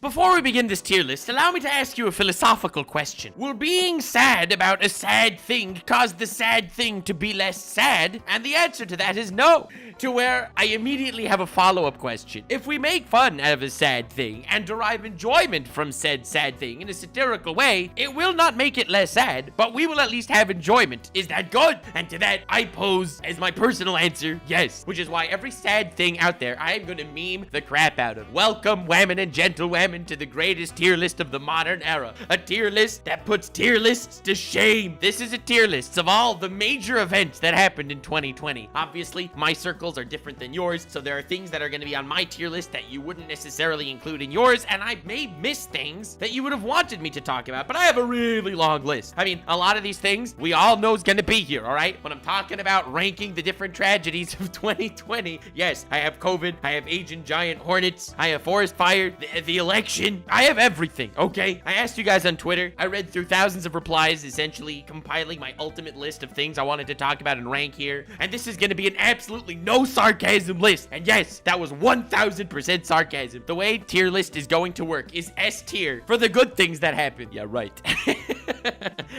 Before we begin this tier list, allow me to ask you a philosophical question. Will being sad about a sad thing cause the sad thing to be less sad? And the answer to that is no. To where I immediately have a follow-up question. If we make fun out of a sad thing and derive enjoyment from said sad thing in a satirical way, it will not make it less sad, but we will at least have enjoyment. Is that good? And to that, I pose as my personal answer, yes. Which is why every sad thing out there, I am gonna meme the crap out of. Welcome, whammon and gentlewomen, to the greatest tier list of the modern era. A tier list that puts tier lists to shame. This is a tier list of all the major events that happened in 2020. Obviously, my circles are different than yours, so there are things that are going to be on my tier list that you wouldn't necessarily include in yours, and I may miss things that you would have wanted me to talk about, but I have a really long list. I mean, a lot of these things we all know is going to be here, all right? When I'm talking about ranking the different tragedies of 2020, yes, I have COVID, I have Agent Giant Hornets, I have forest fire, the election, I have everything, okay? I asked you guys on Twitter, I read through thousands of replies, essentially compiling my ultimate list of things I wanted to talk about and rank here, and this is going to be an absolutely no sarcasm list. And yes, that was 1000% sarcasm. The way tier list is going to work is S tier for the good things that happen. Yeah, right.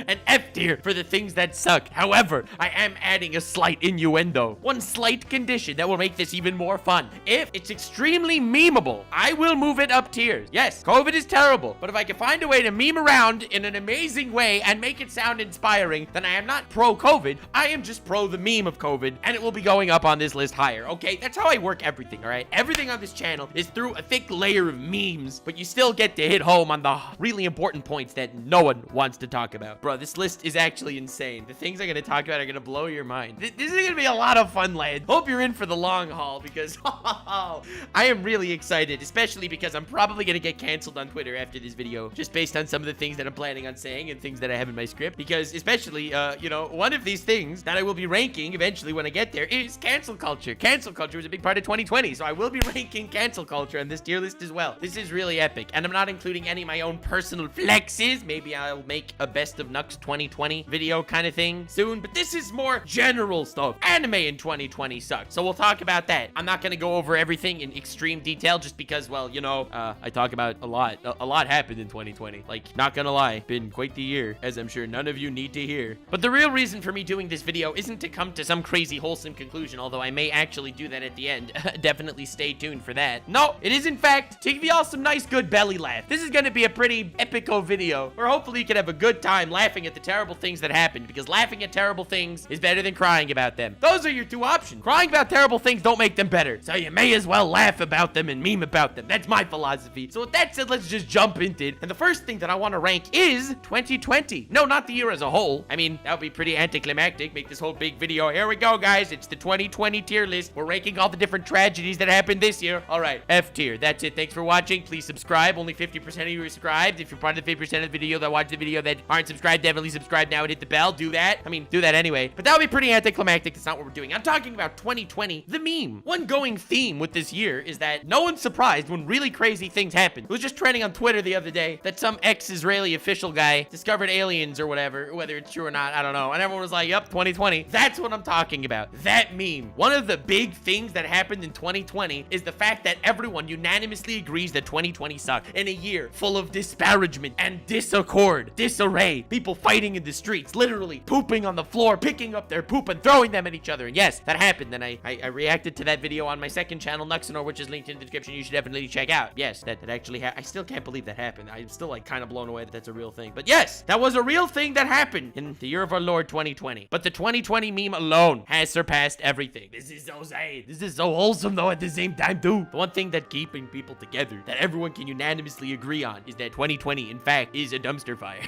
And F tier for the things that suck. However, I am adding a slight innuendo. One slight condition that will make this even more fun. If it's extremely memeable, I will move it up tiers. Yes, COVID is terrible, but if I can find a way to meme around in an amazing way and make it sound inspiring, then I am not pro-COVID. I am just pro the meme of COVID, and it will be going up on this list higher, okay? That's how I work everything, all right? Everything on this channel is through a thick layer of memes, but you still get to hit home on the really important points that no one wants to talk about. Bro, this list is actually insane. The things I'm going to talk about are going to blow your mind. This is going to be a lot of fun, lad. Hope you're in for the long haul because I am really excited, especially because I'm probably going to get canceled on Twitter after this video, just based on some of the things that I'm planning on saying and things that I have in my script, because especially, you know, one of these things that I will be ranking eventually when I get there is cancel culture. Cancel culture was a big part of 2020, so I will be ranking cancel culture on this tier list as well. This is really epic, and I'm not including any of my own personal flexes. Maybe I'll make a best of Nux 2020 video kind of thing soon, but this is more general stuff. Anime in 2020 sucked, so we'll talk about that. I'm not going to go over everything in extreme detail just because, well, you know, I talk about a lot. A lot happened in 2020. Like, not gonna lie, been quite the year, as I'm sure none of you need to hear. But the real reason for me doing this video isn't to come to some crazy wholesome conclusion, although I may actually do that at the end. Definitely stay tuned for that. No, it is in fact to give y'all some nice good belly laugh. This is gonna be a pretty epico video where hopefully you can have a good time laughing at the terrible things that happened, because laughing at terrible things is better than crying about them. Those are your two options. Crying about terrible things don't make them better, so you may as well laugh about them and meme about them. That's my philosophy. So with that said, let's just jump into it. And the first thing that I want to rank is 2020. No, not the year as a whole. I mean, that would be pretty anticlimactic. Make this whole big video. Here we go, guys. It's the 2020 tier list. We're ranking all the different tragedies that happened this year. All right, F tier. That's it. Thanks for watching. Please subscribe. Only 50% of you are subscribed. If you're part of the 50% of the video that watch the video that aren't subscribed, definitely subscribe now and hit the bell. Do that. I mean, do that anyway. But that would be pretty anticlimactic. That's not what we're doing. I'm talking about 2020, the meme. One going theme with this year is that no one's surprised when really crazy things happen. It was just trending on Twitter the other day that some ex-Israeli official guy discovered aliens or whatever, whether it's true or not, I don't know. And everyone was like, yep, 2020. That's what I'm talking about. That meme. One of the big things that happened in 2020 is the fact that everyone unanimously agrees that 2020 sucked. In a year full of disparagement and disaccord, disarray, people fighting in the streets, literally pooping on the floor, picking up their poop and throwing them at each other. And yes, that happened. And I reacted to that video on my second channel, Nuxanor, which is linked in the description. You should definitely check out. Yes, that actually happened. I still can't believe that happened. I'm still like kind of blown away that that's a real thing. But yes, that was a real thing that happened in the year of our Lord 2020. But the 2020 meme alone has surpassed everything. This is so sad. This is so wholesome though at the same time too. The one thing that keeping people together, that everyone can unanimously agree on, is that 2020 in fact is a dumpster fire.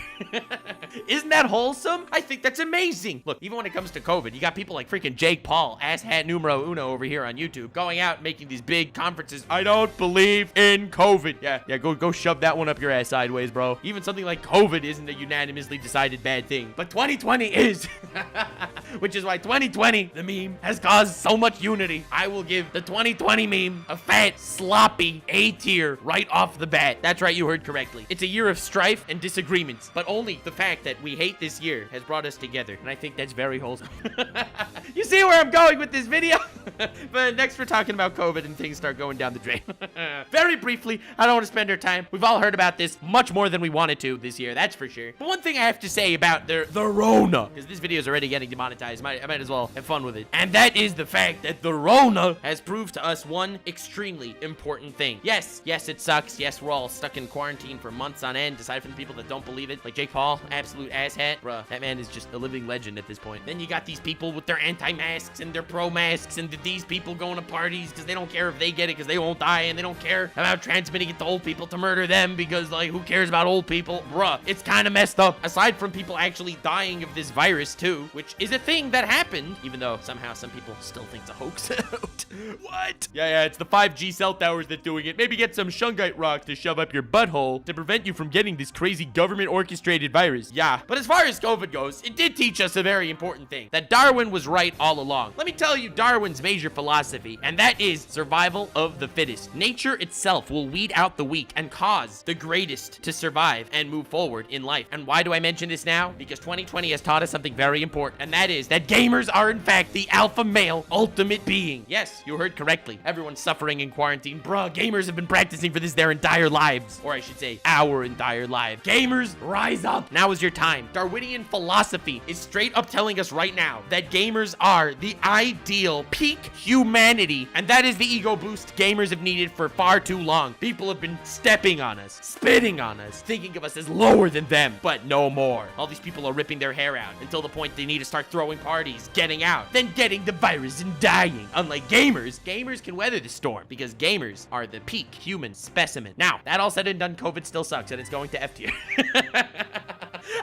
Isn't that wholesome? I think that's amazing. Look, even when it comes to COVID, you got people like freaking Jake Paul, asshat numero uno over here on YouTube, going out and making these big conferences. I don't believe in COVID. Yeah, go shove that one up your ass sideways, bro. Even something like COVID isn't a unanimously decided bad thing, but 2020 is. which is why 2020, the meme, has caused so much unity. I will give the 2020 meme a fat, sloppy A tier right off the bat. That's right, you heard correctly. It's a year of strife and disagreements, but only the fact that we hate this year has brought us together, and I think that's very wholesome. You see where I'm going with this video? But next we're talking about COVID and things start going down the drain. Very briefly, I don't want to spend our time. We've all heard about this much more than we wanted to this year, that's for sure. But one thing I have to say about the Rona, because this video is already getting demonetized, I might as well have fun with it. And that is the fact that the Rona has proved to us one extremely important thing. Yes, it sucks. Yes, we're all stuck in quarantine for months on end, aside from the people that don't believe it. Like Jake Paul, absolute asshat. Bruh, that man is just a living legend at this point. Then you got these people with their anti-masks and their pro-masks, and these people going to parties because they don't care if they get it because they won't die, and they don't care about transmitting it to old people to murder them because, like, who cares about old people? Bruh, it's kind of messed up. Aside from people actually dying of this virus too, which is a thing that happened, even though somehow some people still think it's a hoax. What? Yeah, it's the 5G cell towers that doing it. Maybe get some shungite rock to shove up your butthole to prevent you from getting this crazy government orchestrated virus. Yeah, but as far as COVID goes, it did teach us a very important thing, that Darwin was right all along. Let me tell you Darwin's major philosophy, and that is survival of the fittest. Nature itself will weed out the weak and cause the greatest to survive and move forward in life. And why do I mention this now? Because 2020 has taught us something very important, and that is that gamers are in fact the alpha male ultimate being. Yes, you heard correctly. Everyone's suffering in quarantine. Bruh, gamers have been practicing for this their entire lives. Or I should say, our entire lives. Gamers, rise up. Now is your time. Darwinian philosophy is straight up telling us right now that gamers are the ideal peak humanity, and that is the ego boost gamers have needed for far too long. People have been stepping on us, spitting on us, thinking of us as lower than them, but no more. All these people are ripping their hair out until the point they need to start throwing parties, getting out, then getting the virus and dying. Unlike gamers can weather the storm because gamers are the peak human specimen. Now, that all said and done, COVID still sucks and it's going to F tier.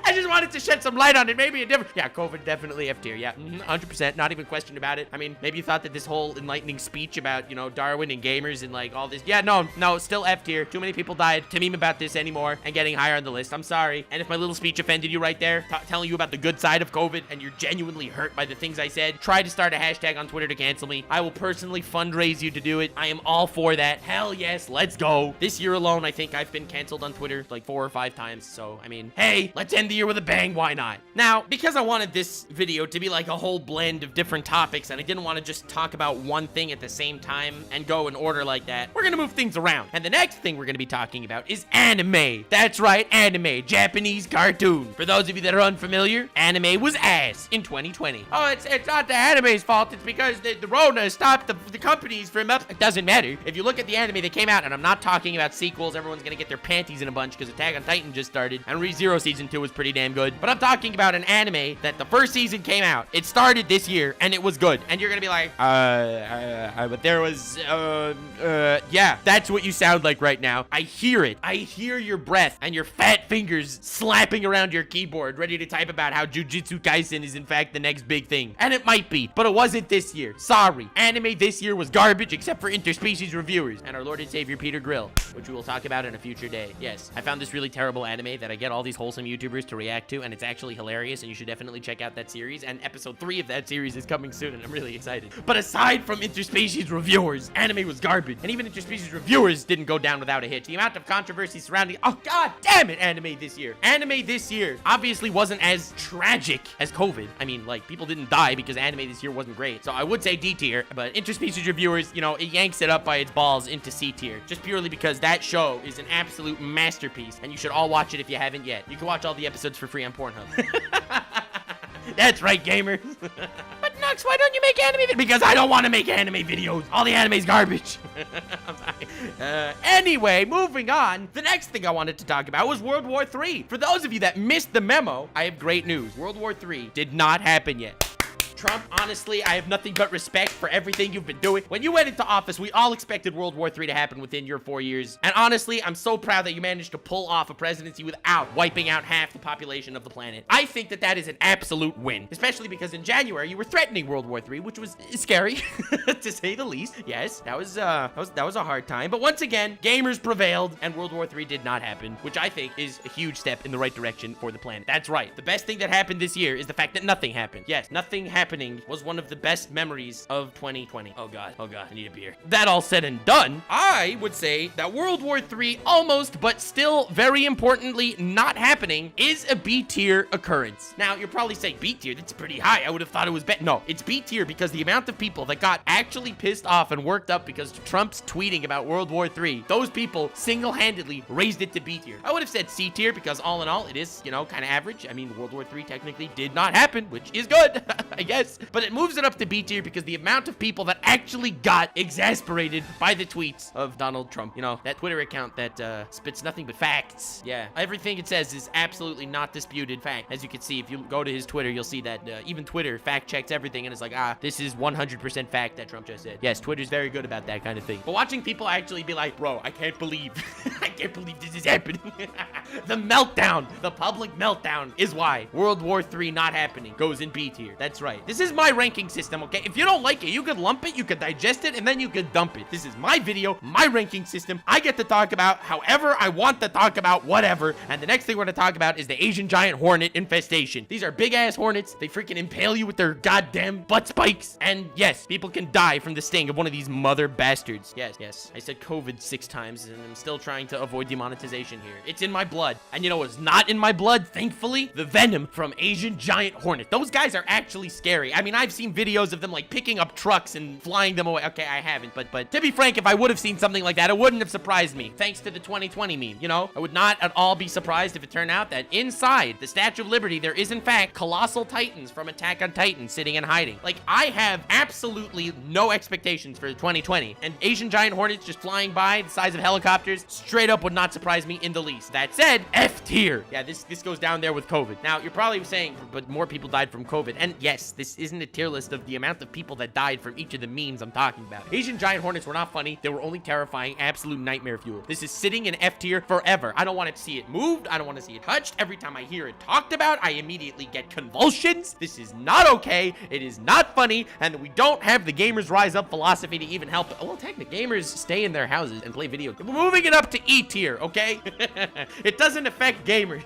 I just wanted to shed some light on it. Maybe a different... Yeah, COVID definitely F tier. Yeah, 100%. Not even question about it. I mean, maybe you thought that this whole enlightening speech about, you know, Darwin and gamers and, like, all this... Yeah, no, still F tier. Too many people died to meme about this anymore and getting higher on the list. I'm sorry. And if my little speech offended you right there, telling you about the good side of COVID, and you're genuinely hurt by the things I said, try to start a hashtag on Twitter to cancel me. I will personally fundraise you to do it. I am all for that. Hell yes, let's go. This year alone, I think I've been canceled on Twitter like 4 or 5 times. So, I mean, hey, let's end the year with a bang. Why not? Now, because I wanted this video to be like a whole blend of different topics, and I didn't want to just talk about one thing at the same time and go in order like that, we're gonna move things around. And the next thing we're gonna be talking about is anime. That's right, anime. Japanese cartoon. For those of you that are unfamiliar, anime was ass in 2020. Oh, it's not the anime's fault. It's because the Rona stopped the companies from up. It doesn't matter. If you look at the anime that came out, and I'm not talking about sequels, everyone's gonna get their panties in a bunch because Attack on Titan just started, and Re:Zero Season 2 was pretty damn good. But I'm talking about an anime that the first season came out. It started this year, and it was good. And you're gonna be like, but there was, yeah, that's what you sound like right now. I hear it. I hear your breath and your fat fingers slapping around your keyboard, ready to type about how Jujutsu Kaisen is in fact the next big thing. And it might be, but it wasn't this year. Sorry. Anime this year was garbage except for interspecies reviewers and our Lord and Savior Peter Grill, which we will talk about in a future day. Yes, I found this really terrible anime that I get all these wholesome YouTubers to react to, and it's actually hilarious, and you should definitely check out that series, and episode 3 of that series is coming soon, and I'm really excited. But aside from interspecies reviewers, anime was garbage, and even interspecies reviewers didn't go down without a hit. The amount of controversy surrounding, oh god damn it, anime this year obviously wasn't as tragic as COVID. I mean, like, people didn't die because anime this year wasn't great, so I would say D tier, but interspecies reviewers, you know, it yanks it up by its balls into C tier, just purely because that show is an absolute masterpiece, and you should all watch it if you haven't yet. You can watch all the episodes for free on Pornhub. That's right, gamers. But Nux, why don't you make anime videos? Because I don't want to make anime videos. All the anime's garbage. I'm sorry. Anyway, moving on. The next thing I wanted to talk about was World War III. For those of you that missed the memo, I have great news. World War III did not happen yet. Trump, honestly, I have nothing but respect for everything you've been doing. When you went into office, we all expected World War III to happen within your 4 years. And honestly, I'm so proud that you managed to pull off a presidency without wiping out half the population of the planet. I think that that is an absolute win, especially because in January, you were threatening World War III, which was scary, to say the least. Yes, that was a hard time. But once again, gamers prevailed, and World War III did not happen, which I think is a huge step in the right direction for the planet. That's right. The best thing that happened this year is the fact that nothing happened. Yes, nothing happening was one of the best memories of 2020. Oh God, I need a beer. That all said and done, I would say that World War III almost, but still very importantly not happening, is a B tier occurrence. Now, you're probably saying B tier, that's pretty high. I would have thought it was better. No, it's B tier because the amount of people that got actually pissed off and worked up because Trump's tweeting about World War III, those people single-handedly raised it to B tier. I would have said C tier because all in all, it is, you know, kind of average. I mean, World War III technically did not happen, which is good, I guess. But it moves it up to B tier because the amount of people that actually got exasperated by the tweets of Donald Trump. You know, that Twitter account that spits nothing but facts. Yeah, everything it says is absolutely not disputed fact. As you can see, if you go to his Twitter, you'll see that even Twitter fact checks everything and it's like, this is 100% fact that Trump just said. Yes, Twitter's very good about that kind of thing. But watching people actually be like, bro, I can't believe, I can't believe this is happening. The meltdown, the public meltdown is why World War III not happening goes in B tier. That's right. This is my ranking system, okay? If you don't like it, you could lump it, you could digest it, and then you could dump it. This is my video, my ranking system. I get to talk about however I want to talk about whatever. And the next thing we're going to talk about is the Asian giant hornet infestation. These are big ass hornets. They freaking impale you with their goddamn butt spikes. And yes, people can die from the sting of one of these mother bastards. Yes. I said COVID 6 times and I'm still trying to avoid demonetization here. It's in my blood. And you know what's not in my blood, thankfully? The venom from Asian giant hornet. Those guys are actually scary. I mean, I've seen videos of them like picking up trucks and flying them away. Okay, I haven't. But to be frank, if I would have seen something like that, it wouldn't have surprised me. Thanks to the 2020 meme, you know? I would not at all be surprised if it turned out that inside the Statue of Liberty, there is in fact colossal titans from Attack on Titan sitting and hiding. Like, I have absolutely no expectations for 2020. And Asian giant hornets just flying by the size of helicopters straight up would not surprise me in the least. That said, F tier. Yeah, this goes down there with COVID. Now, you're probably saying, but more people died from COVID. And yes, this isn't a tier list of the amount of people that died from each of the memes I'm talking about. Asian giant hornets were not funny. They were only terrifying, absolute nightmare fuel. This is sitting in F tier forever. I don't want to see it moved. I don't want to see it touched. Every time I hear it talked about, I immediately get convulsions. This is not okay. It is not funny. And we don't have the gamers rise up philosophy to even help. Well, technically, gamers stay in their houses and play video games. We're moving it up to E tier, okay? It doesn't affect gamers.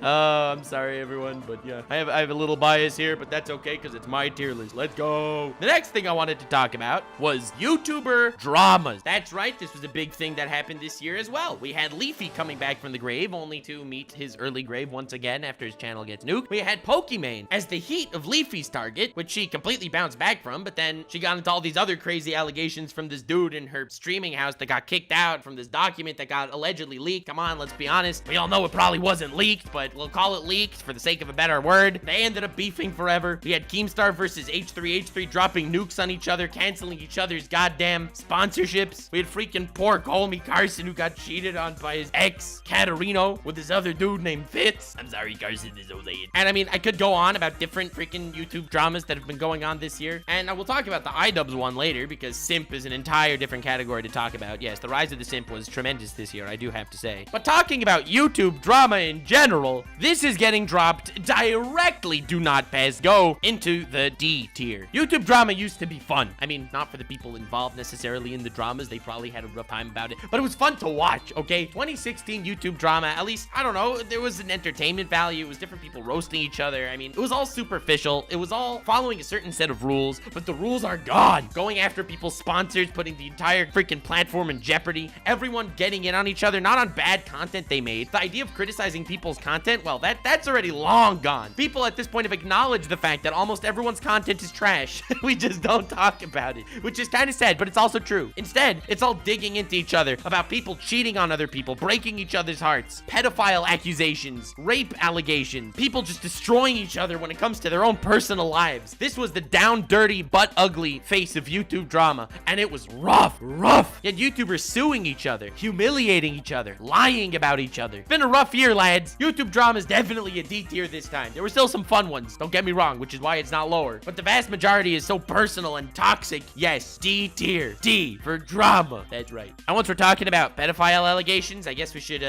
I'm sorry, everyone, but yeah, I have a little bias here, but that's okay because it's my tier list. Let's go. The next thing I wanted to talk about was YouTuber dramas. That's right. This was a big thing that happened this year as well. We had Leafy coming back from the grave, only to meet his early grave once again after his channel gets nuked. We had Pokimane as the heat of Leafy's target, which she completely bounced back from, but then she got into all these other crazy allegations from this dude in her streaming house that got kicked out, from this document that got allegedly leaked. Come on, let's be honest. We all know it probably wasn't leaked, but we'll call it leaked for the sake of a better word. They ended up beefing forever. We had Keemstar versus H3H3 dropping nukes on each other, canceling each other's goddamn sponsorships. We had freaking poor Colmy Carson who got cheated on by his ex, Caterino, with this other dude named Fitz. I'm sorry, Carson is so late. And I mean, I could go on about different freaking YouTube dramas that have been going on this year. And I will talk about the iDubbbz one later because Simp is an entire different category to talk about. Yes, the rise of the Simp was tremendous this year, I do have to say. But talking about YouTube drama in general, this is getting dropped directly, do not pass go, into the D tier. YouTube drama used to be fun. I mean, not for the people involved necessarily in the dramas. They probably had a rough time about it, but it was fun to watch, okay? 2016 YouTube drama, at least, I don't know, there was an entertainment value. It was different people roasting each other. I mean, it was all superficial. It was all following a certain set of rules, but the rules are gone. Going after people's sponsors, putting the entire freaking platform in jeopardy. Everyone getting in on each other, not on bad content they made. The idea of criticizing people's content, well, that's already long gone. People at this point have acknowledged the fact that almost everyone's content is trash. We just don't talk about it, which is kind of sad, but it's also true. Instead, it's all digging into each other about people cheating on other people, breaking each other's hearts, pedophile accusations, rape allegations, people just destroying each other when it comes to their own personal lives. This was the down, dirty, butt ugly face of YouTube drama, and it was rough. Yet YouTubers suing each other, humiliating each other, lying about each other. It's been a rough year, lads. YouTube YouTube drama is definitely a D tier this time. There were still some fun ones, don't get me wrong, which is why it's not lower. But the vast majority is so personal and toxic. Yes, D tier. D for drama. That's right. And once we're talking about pedophile allegations, I guess we should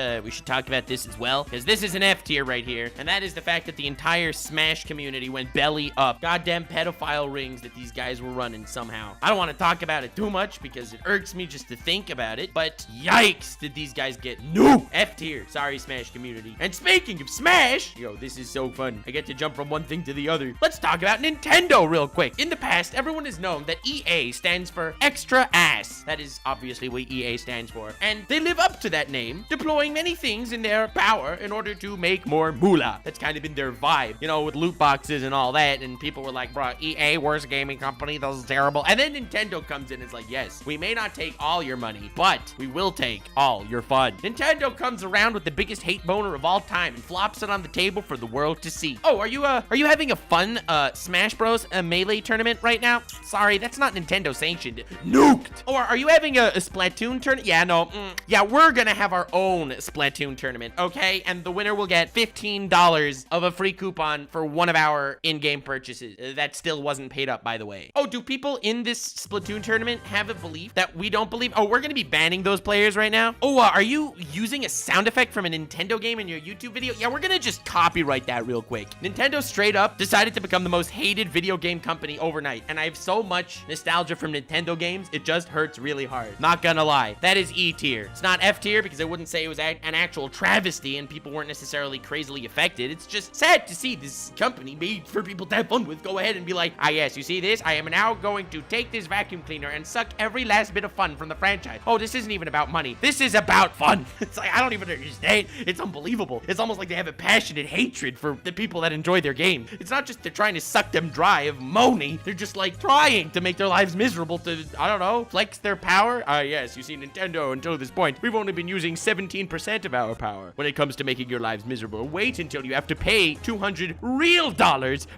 talk about this as well, because this is an F tier right here, and that is the fact that the entire Smash community went belly up. Goddamn pedophile rings that these guys were running somehow. I don't want to talk about it too much because it irks me just to think about it, but yikes, did these guys get nuked. F tier. Sorry, Smash community. And speaking of Smash, yo, this is so fun. I get to jump from one thing to the other. Let's talk about Nintendo real quick. In the past, everyone has known that EA stands for extra ass. That is obviously what EA stands for. And they live up to that name, deploying many things in their power in order to make more moolah. That's kind of been their vibe, you know, with loot boxes and all that. And people were like, bro, EA, worst gaming company, this is terrible. And then Nintendo comes in and is like, yes, we may not take all your money, but we will take all your fun. Nintendo comes around with the biggest hate boner of all time and flops it on the table for the world to see. Oh, are you having a fun Smash Bros Melee tournament right now? Sorry, that's not Nintendo sanctioned. Nuked. Or are you having a Splatoon tournament? Yeah, no. Yeah, we're gonna have our own Splatoon tournament, okay? And the winner will get $15 of a free coupon for one of our in-game purchases. That still wasn't paid up, by the way. Oh, do people in this Splatoon tournament have a belief that we don't believe? Oh, we're gonna be banning those players right now? Oh, are you using a sound effect from a Nintendo game in your YouTube video? Yeah, we're gonna just copyright that real quick. Nintendo straight up decided to become the most hated video game company overnight, and I have so much nostalgia from Nintendo games, it just hurts really hard. Not gonna lie. That is E tier. It's not F tier because I wouldn't say it was an actual travesty and people weren't necessarily crazily affected. It's just sad to see this company made for people to have fun with go ahead and be like, ah yes, you see this? I am now going to take this vacuum cleaner and suck every last bit of fun from the franchise. Oh, this isn't even about money. This is about fun. It's like, I don't even understand. It's unbelievable. It's almost like they have a passionate hatred for the people that enjoy their game. It's not just they're trying to suck them dry of money. They're just like trying to make their lives miserable to, I don't know, flex their power. Ah yes, you see, Nintendo, until this point, we've only been using 17% of our power when it comes to making your lives miserable. Wait until you have to pay $200 real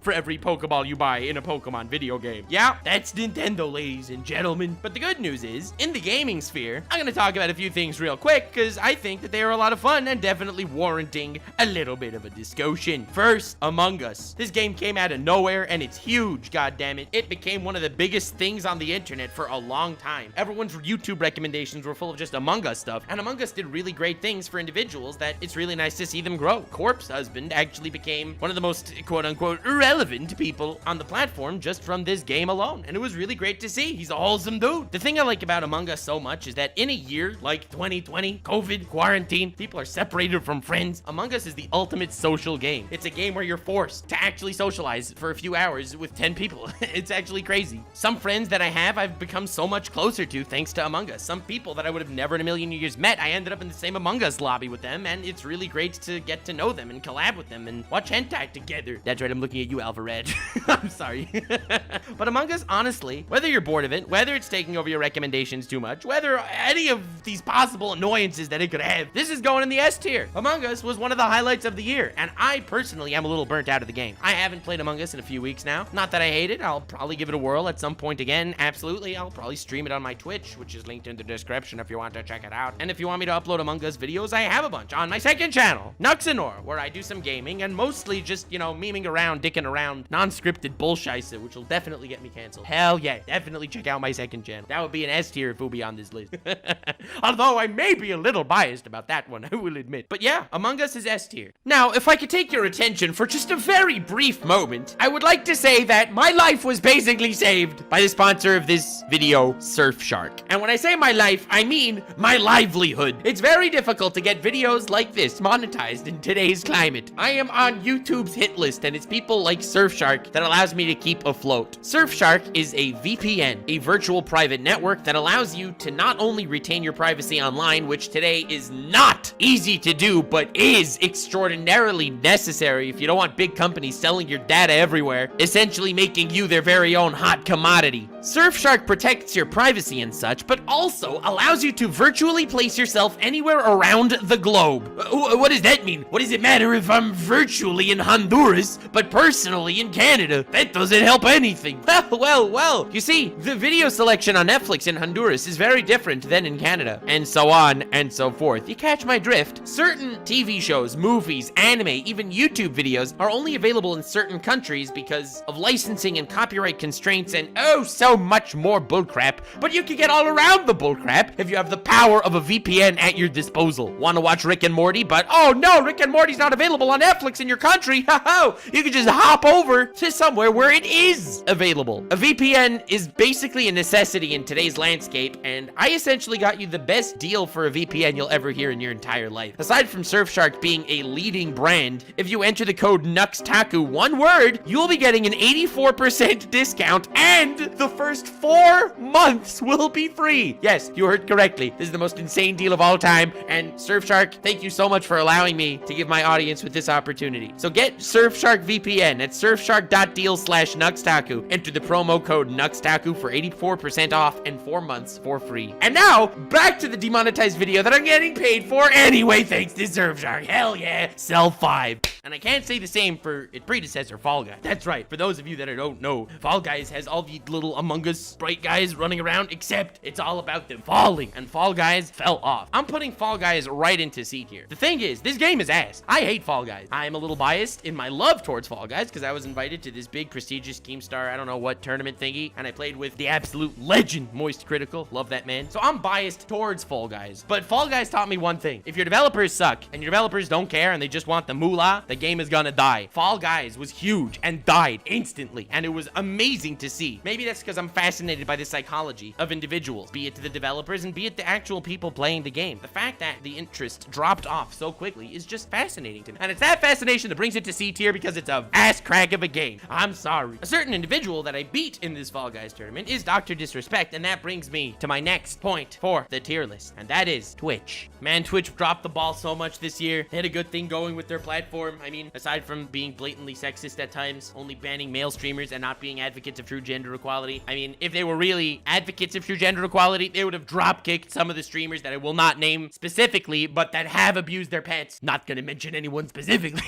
for every Pokeball you buy in a Pokemon video game. Yeah, that's Nintendo, ladies and gentlemen. But the good news is, in the gaming sphere, I'm gonna talk about a few things real quick because I think that they are a lot of fun and definitely warranting a little bit of a discussion. First, Among Us. This game came out of nowhere and it's huge, goddammit. It became one of the biggest things on the internet for a long time. Everyone's YouTube recommendations were full of just Among Us stuff, and Among Us did really great things for individuals that it's really nice to see them grow. Corpse Husband actually became one of the most quote-unquote relevant people on the platform just from this game alone, and it was really great to see. He's a wholesome dude. The thing I like about Among Us so much is that in a year like 2020, COVID, quarantine, people are separated from friends. Among Us is the ultimate social game. It's a game where you're forced to actually socialize for a few hours with 10 people. It's actually crazy. Some friends that I have, I've become so much closer to thanks to Among Us. Some people that I would have never in a million years met, I ended up in the same Among Us lobby with them, and it's really great to get to know them and collab with them and watch hentai together. That's right, I'm looking at you, Alvarez. I'm sorry. But Among Us, honestly, whether you're bored of it, whether it's taking over your recommendations too much, whether any of these possible annoyances that it could have, this is going in the S tier. Among Us was one of the highlights of the year, and I personally am a little burnt out of the game. I haven't played Among Us in a few weeks now. Not that I hate it. I'll probably give it a whirl at some point again. Absolutely. I'll probably stream it on my Twitch, which is linked in the description if you want to check it out. And if you want me to upload Among Us videos, I have a bunch on my second channel, Nuxanor, where I do some gaming and mostly just, you know, memeing around, dicking around, non-scripted bullshit, which will definitely get me canceled. Hell yeah, definitely check out my second channel. That would be an S tier if it would be on this list. Although I may be a little biased about that one, I will admit. But yeah, Among Us is S tier. Now, if I could take your attention for just a very brief moment, I would like to say that my life was basically saved by the sponsor of this video, Surfshark. And when I say my life, I mean my livelihood. It's very difficult to get videos like this monetized in today's climate. I am on YouTube's hit list, and it's people like Surfshark that allows me to keep afloat. Surfshark is a VPN, a virtual private network that allows you to not only retain your privacy online, which today is not easy to do, but is extraordinarily necessary if you don't want big companies selling your data everywhere, essentially making you their very own hot commodity. Surfshark protects your privacy and such, but also allows you to virtually place yourself anywhere around the globe. What does that mean? What does it matter if I'm virtually in Honduras, but personally in Canada? That doesn't help anything. Well. You see, the video selection on Netflix in Honduras is very different than in Canada, and so on and so forth. You catch my drift? Certain TV shows shows, movies, anime, even YouTube videos are only available in certain countries because of licensing and copyright constraints and oh so much more bullcrap. But you can get all around the bullcrap if you have the power of a VPN at your disposal. Want to watch Rick and Morty, but oh no, Rick and Morty's not available on Netflix in your country. You can just hop over to somewhere where it is available. A VPN is basically a necessity in today's landscape, and I essentially got you the best deal for a VPN you'll ever hear in your entire life. Aside from Surfshark being a leading brand, if you enter the code Taku, one word, you'll be getting an 84% discount, and the first 4 months will be free. Yes, you heard correctly. This is the most insane deal of all time, and Surfshark, thank you so much for allowing me to give my audience with this opportunity. So get Surfshark VPN at surfshark.deal/Nuxtaku. Enter the promo code Nuxtaku for 84% off and 4 months for free. And now, back to the demonetized video that I'm getting paid for anyway, thanks to Surfshark. Hell yeah, sell 5. And I can't say the same for its predecessor, Fall Guys. That's right, for those of you that don't know, Fall Guys has all the little Among Us sprite guys running around, except it's all about them falling, and Fall Guys fell off. I'm putting Fall Guys right into C tier. The thing is, this game is ass. I hate Fall Guys. I'm a little biased in my love towards Fall Guys because I was invited to this big prestigious Keemstar, I don't know what tournament thingy, and I played with the absolute legend, Moist Critical. Love that man. So I'm biased towards Fall Guys. But Fall Guys taught me one thing. If your developers suck and your developers don't care and they just want the moolah, the game is gonna die. Fall Guys was huge and died instantly, and it was amazing to see. Maybe that's because I'm fascinated by the psychology of individuals, be it the developers and be it the actual people playing the game. The fact that the interest dropped off so quickly is just fascinating to me. And it's that fascination that brings it to C tier because it's a ass crack of a game. I'm sorry. A certain individual that I beat in this Fall Guys tournament is Dr. Disrespect, and that brings me to my next point for the tier list, and that is Twitch. Man, Twitch dropped the ball so much this year. They had a good thing going with their platform. I mean, aside from being blatantly sexist at times, only banning male streamers and not being advocates of true gender equality. I mean, if they were really advocates of true gender equality, they would have drop-kicked some of the streamers that I will not name specifically, but that have abused their pets. Not gonna mention anyone specifically.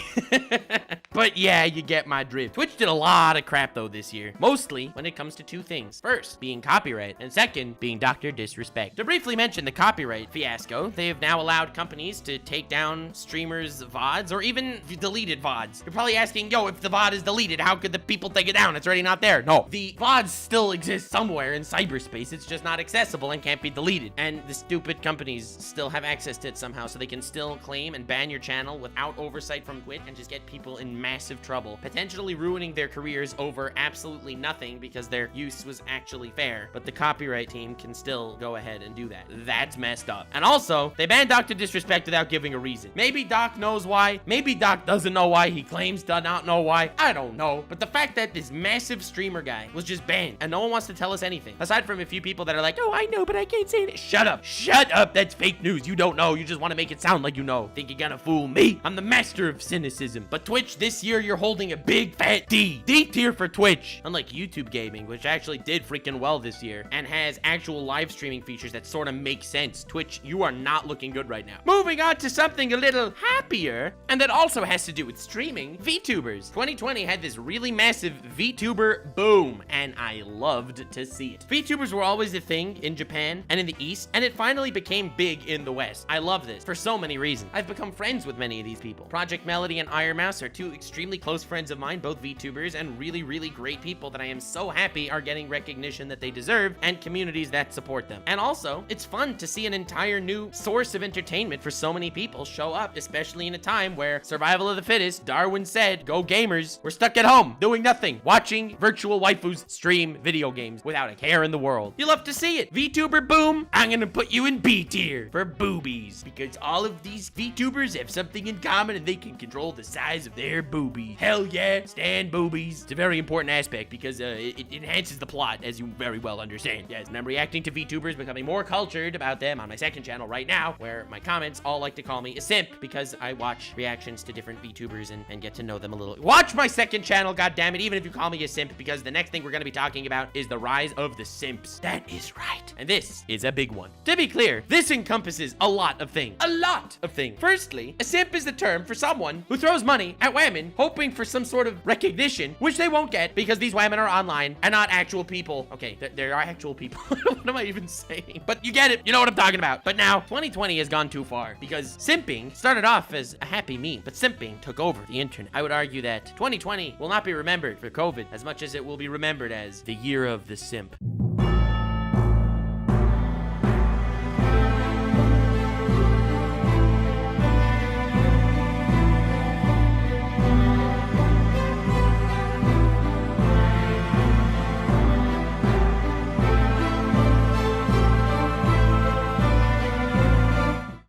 But yeah, you get my drift. Twitch did a lot of crap though this year, mostly when it comes to 2 things. First, being copyright, and second, being Dr. Disrespect. To briefly mention the copyright fiasco, they have now allowed companies to take down streamers' VODs or even deleted VODs. You're probably asking, yo, if the VOD is deleted, how could the people take it down? It's already not there. No, the VODs still exist somewhere in cyberspace. It's just not accessible and can't be deleted. And the stupid companies still have access to it somehow, so they can still claim and ban your channel without oversight from Twitch and just get people in massive trouble, potentially ruining their careers over absolutely nothing because their use was actually fair. But the copyright team can still go ahead and do that. That's messed up. And also, they banned Dr. Disrespect without giving a reason. Maybe Doc knows why. Maybe Doc doesn't know why. He claims to not know why. I don't know. But the fact that this massive streamer guy was just banned and no one wants to tell us anything, aside from a few people that are like, oh, I know, but I can't say it. Shut up. Shut up. That's fake news. You don't know. You just want to make it sound like you know. Think you're gonna fool me? I'm the master of cynicism. But Twitch, this year, you're holding a big fat D. D tier for Twitch. Unlike YouTube gaming, which actually did freaking well this year and has actual live streaming features that sort of make sense, Twitch, you are not looking good right now. Moving on to something a little happier, and that also has to do with streaming, VTubers. 2020 had this really massive VTuber boom, and I loved to see it. VTubers were always a thing in Japan and in the East, and it finally became big in the West. I love this for so many reasons. I've become friends with many of these people. Project Melody and Iron Mouse are 2 extremely close friends of mine, both VTubers and really, really great people that I am so happy are getting recognition that they deserve and communities that support them. And also, it's fun to see an entire new source of entertainment for so many people show up, especially in a time where survival of the fittest, Darwin said, go gamers, we're stuck at home doing nothing, watching virtual waifus stream video games without a care in the world. You love to see it. VTuber boom, I'm gonna put you in B tier for boobies, because all of these VTubers have something in common and they can control the size of their boobies. Hell yeah, stand boobies. It's a very important aspect because it enhances the plot, as you very well understand. Yes, and I'm reacting to VTubers, becoming more cultured about them on my second channel right now, where my comments all like to call me a simp because I watch reactions to different VTubers and get to know them a little. Watch my second channel, goddammit, even if you call me a simp, because the next thing we're gonna be talking about is the rise of the simps. That is right. And this is a big one. To be clear, this encompasses a lot of things. A lot of things. Firstly, a simp is the term for someone who throws money at women women, hoping for some sort of recognition, which they won't get because these women are online and not actual people. Okay, there are actual people. What am I even saying? But you get it. You know what I'm talking about. But now, 2020 has gone too far because simping started off as a happy meme, but simping took over the internet. I would argue that 2020 will not be remembered for COVID as much as it will be remembered as the year of the simp.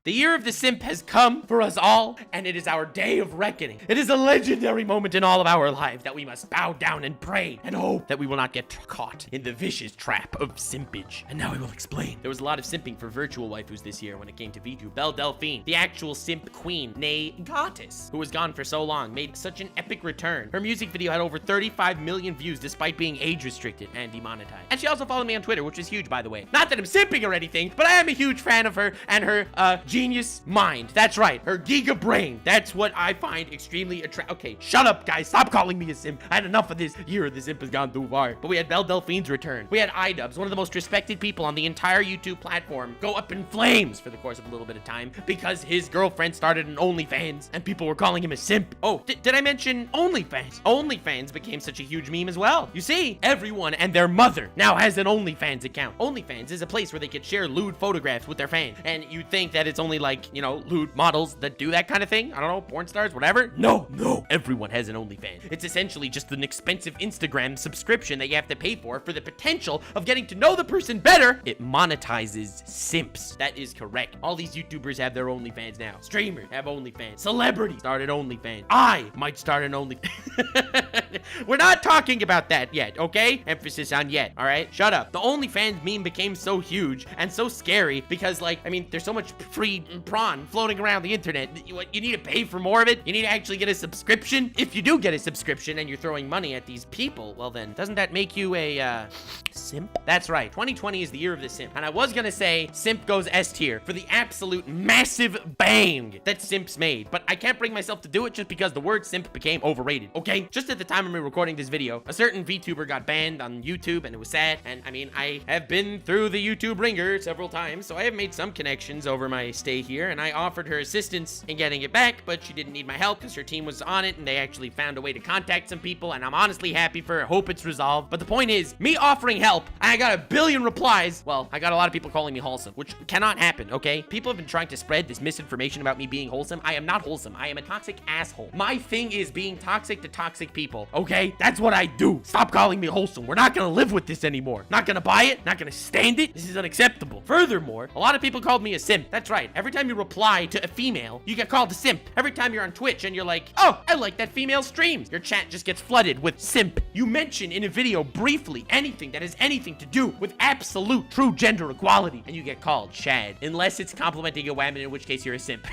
The year of the simp has come for us all, and it is our day of reckoning. It is a legendary moment in all of our lives that we must bow down and pray and hope that we will not get caught in the vicious trap of simpage. And now I will explain. There was a lot of simping for virtual waifus this year when it came to VTube. Belle Delphine, the actual simp queen, nay goddess, who was gone for so long, made such an epic return. Her music video had over 35 million views despite being age restricted and demonetized. And she also followed me on Twitter, which is huge, by the way. Not that I'm simping or anything, but I am a huge fan of her and her genius mind. That's right, her giga brain. That's what I find extremely attractive. Okay, shut up, guys. Stop calling me a simp. I had enough of this. Year of the simp has gone too far. But we had Belle Delphine's return. We had iDubbbz, one of the most respected people on the entire YouTube platform, go up in flames for the course of a little bit of time because his girlfriend started an OnlyFans and people were calling him a simp. Oh, did I mention OnlyFans? OnlyFans became such a huge meme as well. You see, everyone and their mother now has an OnlyFans account. OnlyFans is a place where they can share lewd photographs with their fans. And you'd think that it's only like, you know, lewd models that do that kind of thing. I don't know, porn stars, whatever. No, everyone has an OnlyFans. It's essentially just an expensive Instagram subscription that you have to pay for the potential of getting to know the person better. It monetizes simps. That is correct. All these YouTubers have their OnlyFans now. Streamers have OnlyFans. Celebrities started OnlyFans. I might start an OnlyFans. We're not talking about that yet, okay? Emphasis on yet, all right? Shut up. The OnlyFans meme became so huge and so scary because, like, I mean, there's so much free prawn floating around the internet. You need to pay for more of it? You need to actually get a subscription? If you do get a subscription and you're throwing money at these people, well then, doesn't that make you a, simp? That's right. 2020 is the year of the simp. And I was gonna say simp goes S tier for the absolute massive bang that simps made. But I can't bring myself to do it just because the word simp became overrated, okay? Just at the time of me recording this video, a certain VTuber got banned on YouTube and it was sad. And I mean, I have been through the YouTube ringer several times, so I have made some connections over my stay here, and I offered her assistance in getting it back, but she didn't need my help because her team was on it and they actually found a way to contact some people, and I'm honestly happy for her. Hope it's resolved. But the point is, me offering help, I got a billion replies. Well, I got a lot of people calling me wholesome, which cannot happen, okay? People have been trying to spread this misinformation about me being wholesome. I am not wholesome. I am a toxic asshole. My thing is being toxic to toxic people, okay? That's what I do. Stop calling me wholesome. We're not gonna live with this anymore. Not gonna buy it. Not gonna stand it. This is unacceptable. Furthermore, a lot of people called me a simp. That's right. Every time you reply to a female, you get called a simp. Every time you're on Twitch and you're like, oh, I like that female streams, your chat just gets flooded with simp. You mention in a video briefly anything that has anything to do with absolute true gender equality, and you get called Chad. Unless it's complimenting a woman, in which case you're a simp.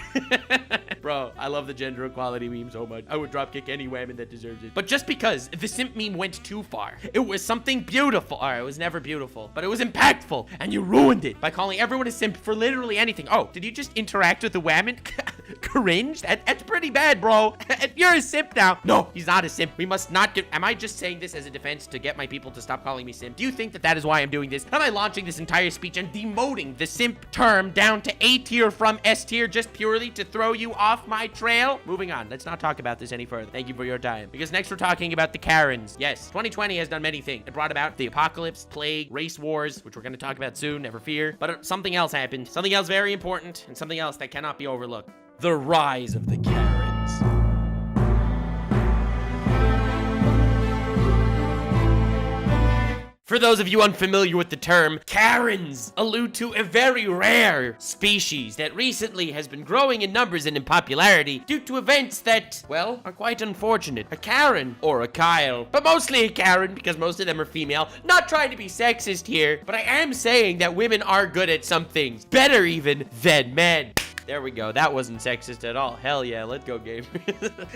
Bro, I love the gender equality meme so much. I would dropkick any woman that deserves it. But just because the simp meme went too far, it was something beautiful. All right, it was never beautiful, but it was impactful, and you ruined it by calling everyone a simp for literally anything. Oh, did you just interact with a woman? Cringe? That's pretty bad, bro. You're a simp now. No, he's not a simp. We must not get... Am I just saying this as a defense to get my people to stop calling me simp? Do you think that that is why I'm doing this? Am I launching this entire speech and demoting the simp term down to A tier from S tier just purely to throw you off my trail? Moving on. Let's not talk about this any further. Thank you for your time. Because next we're talking about the Karens. Yes, 2020 has done many things. It brought about the apocalypse, plague, race wars, which we're going to talk about soon, never fear. But something else happened. Something else very important, and something else that cannot be overlooked. The rise of the Karens. For those of you unfamiliar with the term, Karens allude to a very rare species that recently has been growing in numbers and in popularity due to events that, well, are quite unfortunate. A Karen or a Kyle, but mostly a Karen because most of them are female. Not trying to be sexist here, but I am saying that women are good at some things, better even than men. There we go. That wasn't sexist at all. Hell yeah, let's go, game.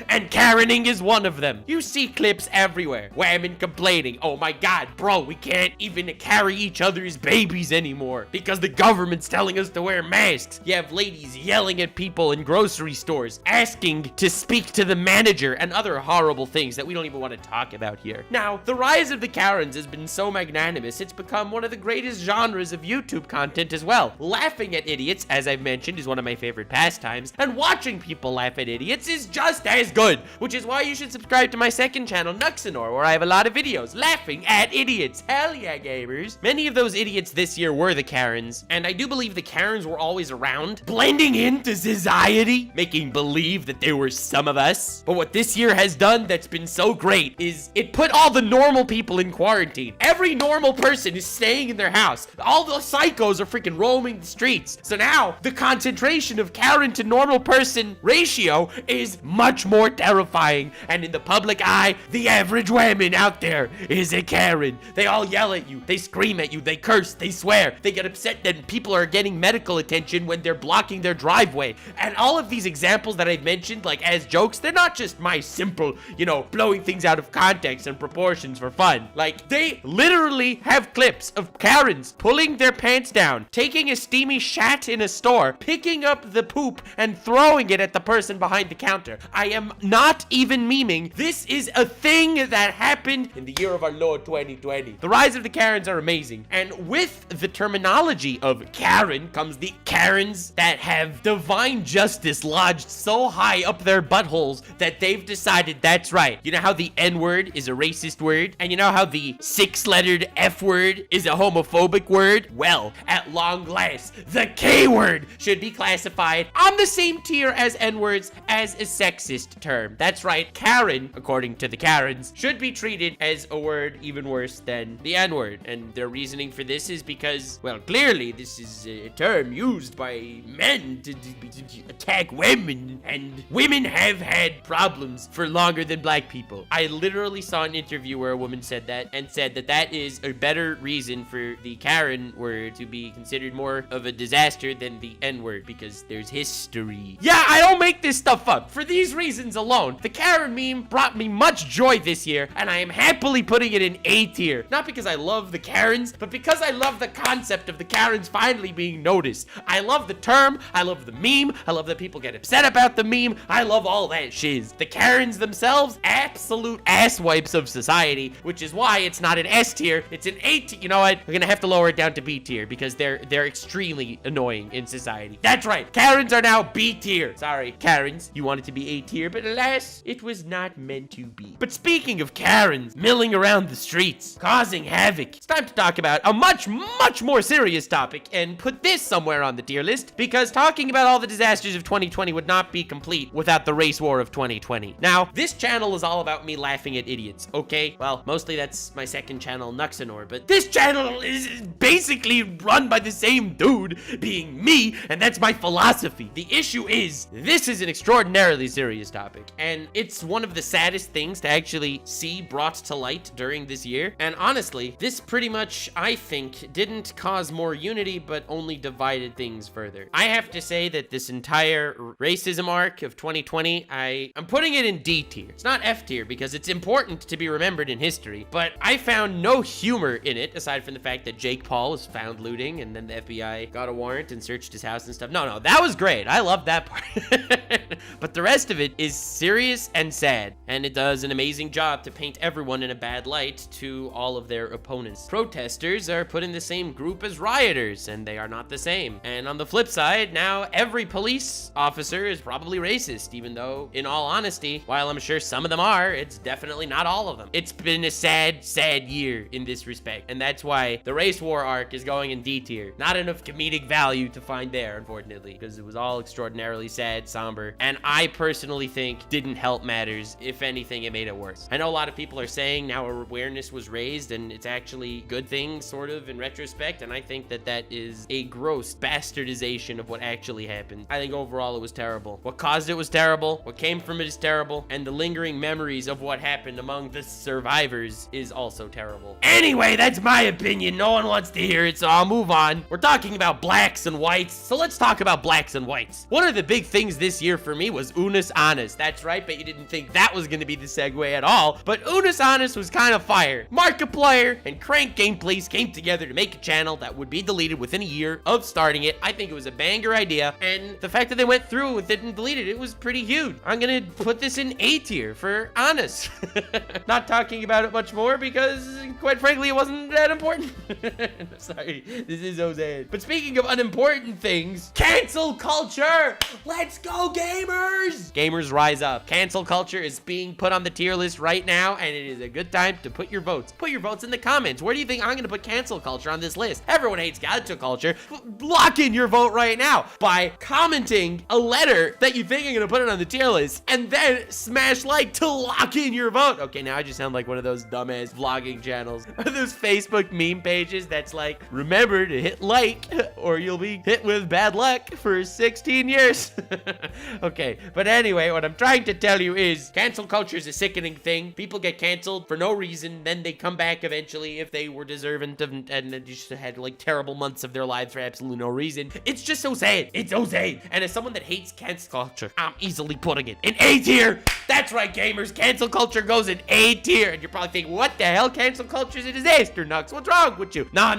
And Karening is one of them. You see clips everywhere. Women complaining, oh my god, bro, we can't even carry each other's babies anymore because the government's telling us to wear masks. You have ladies yelling at people in grocery stores, asking to speak to the manager, and other horrible things that we don't even want to talk about here. Now, the rise of the Karens has been so magnanimous, it's become one of the greatest genres of YouTube content as well. Laughing at idiots, as I've mentioned, is one of my favorite pastimes, and watching people laugh at idiots is just as good, which is why you should subscribe to my second channel, Nuxanor, where I have a lot of videos laughing at idiots. Hell yeah, gamers. Many of those idiots this year were the Karens, and I do believe the Karens were always around, blending into society, making believe that they were some of us. But what this year has done that's been so great is it put all the normal people in quarantine. Every normal person is staying in their house. All the psychos are freaking roaming the streets. So now the concentration of Karen to normal person ratio is much more terrifying. And in the public eye, the average woman out there is a Karen. They all yell at you. They scream at you. They curse. They swear. They get upset that people are getting medical attention when they're blocking their driveway. And all of these examples that I've mentioned, like as jokes, they're not just my simple, blowing things out of context and proportions for fun. Like, they literally have clips of Karens pulling their pants down, taking a steamy shat in a store, picking up the poop and throwing it at the person behind the counter. I am not even memeing. This is a thing that happened in the year of our Lord 2020. The rise of the Karens are amazing. And with the terminology of Karen comes the Karens that have divine justice lodged so high up their buttholes that they've decided that's right. You know how the N-word is a racist word? And you know how the 6-lettered F-word is a homophobic word? Well, at long last, the K-word should be classified on the same tier as N-words as a sexist term. That's right, Karen, according to the Karens, should be treated as a word even worse than the N-word. And their reasoning for this is because, well, clearly this is a term used by men to attack women, and women have had problems for longer than black people. I literally saw an interview where a woman said that, and said that that is a better reason for the Karen word to be considered more of a disaster than the N-word, because there's history. Yeah, I don't make this stuff up. For these reasons alone, the Karen meme brought me much joy this year, and I am happily putting it in A tier. Not because I love the Karens, but because I love the concept of the Karens finally being noticed. I love the term, I love the meme, I love that people get upset about the meme, I love all that shiz. The Karens themselves, absolute asswipes of society, which is why it's not an S tier, it's an A tier. You know what? We're gonna have to lower it down to B tier because they're extremely annoying in society. That's right, Karens are now B tier. Sorry, Karens, you wanted to be A tier, but alas, it was not meant to be. But speaking of Karens milling around the streets, causing havoc, it's time to talk about a much more serious topic and put this somewhere on the tier list, because talking about all the disasters of 2020 would not be complete without the race war of 2020. Now, this channel is all about me laughing at idiots, okay? Well, mostly that's my second channel, Nuxanor, but this channel is basically run by the same dude, being me, and that's my philosophy. The issue is, this is an extraordinarily serious topic, and it's one of the saddest things to actually see brought to light during this year. And honestly, this pretty much, I think, didn't cause more unity, but only divided things further. I have to say that this entire racism arc of 2020, I'm putting it in D tier. It's not F tier because it's important to be remembered in history, but I found no humor in it, aside from the fact that Jake Paul was found looting and then the FBI got a warrant and searched his house and stuff. No, that was great. I love that part. But the rest of it is serious and sad, and it does an amazing job to paint everyone in a bad light to all of their opponents. Protesters are put in the same group as rioters, and they are not the same. And on the flip side, now every police officer is probably racist, even though, in all honesty, while I'm sure some of them are, it's definitely not all of them. It's been a sad year in this respect, and that's why the race war arc is going in D tier. Not enough comedic value to find there, unfortunately, because it was all extraordinarily sad, somber, and I personally think didn't help matters. If anything, it made it worse. I know a lot of people are saying now awareness was raised and it's actually a good thing, sort of, in retrospect, and I think that that is a gross bastardization of what actually happened. I think overall it was terrible. What caused it was terrible, what came from it is terrible, and the lingering memories of what happened among the survivors is also terrible. Anyway, that's my opinion. No one wants to hear it, so I'll move on. We're talking about blacks and whites, so let's talk about blacks and whites. One of the big things this year for me was Unis Honest. That's right, but you didn't think that was going to be the segue at all, but Unis Honest was kind of fire. Markiplier and Crank Gameplays came together to make a channel that would be deleted within a year of starting it. I think it was a banger idea, and the fact that they went through with it and deleted it was pretty huge. I'm gonna put this in A tier for honest. Not talking about it much more because, quite frankly, it wasn't that important. Sorry, this is Jose. But speaking of unimportant things, cancel culture! Let's go, gamers! Gamers, rise up. Cancel culture is being put on the tier list right now, and it is a good time to put your votes. Put your votes in the comments. Where do you think I'm gonna put cancel culture on this list? Everyone hates cancel culture. Lock in your vote right now by commenting a letter that you think I'm gonna put it on the tier list, and then smash like to lock in your vote. Okay, now I just sound like one of those dumbass vlogging channels or those Facebook meme pages that's like, remember to hit like or you'll be hit with bad luck for 16 years. Okay, but anyway, what I'm trying to tell you is cancel culture is a sickening thing. People get canceled for no reason, then they come back eventually if they were deserving of, and they just had like terrible months of their lives for absolutely no reason. It's just so sad. It's so sad. And as someone that hates cancel culture, I'm easily putting it in A tier. That's right, gamers. Cancel culture goes in A tier. And you're probably thinking, what the hell? Cancel culture is a disaster, Nux. What's wrong with you? No.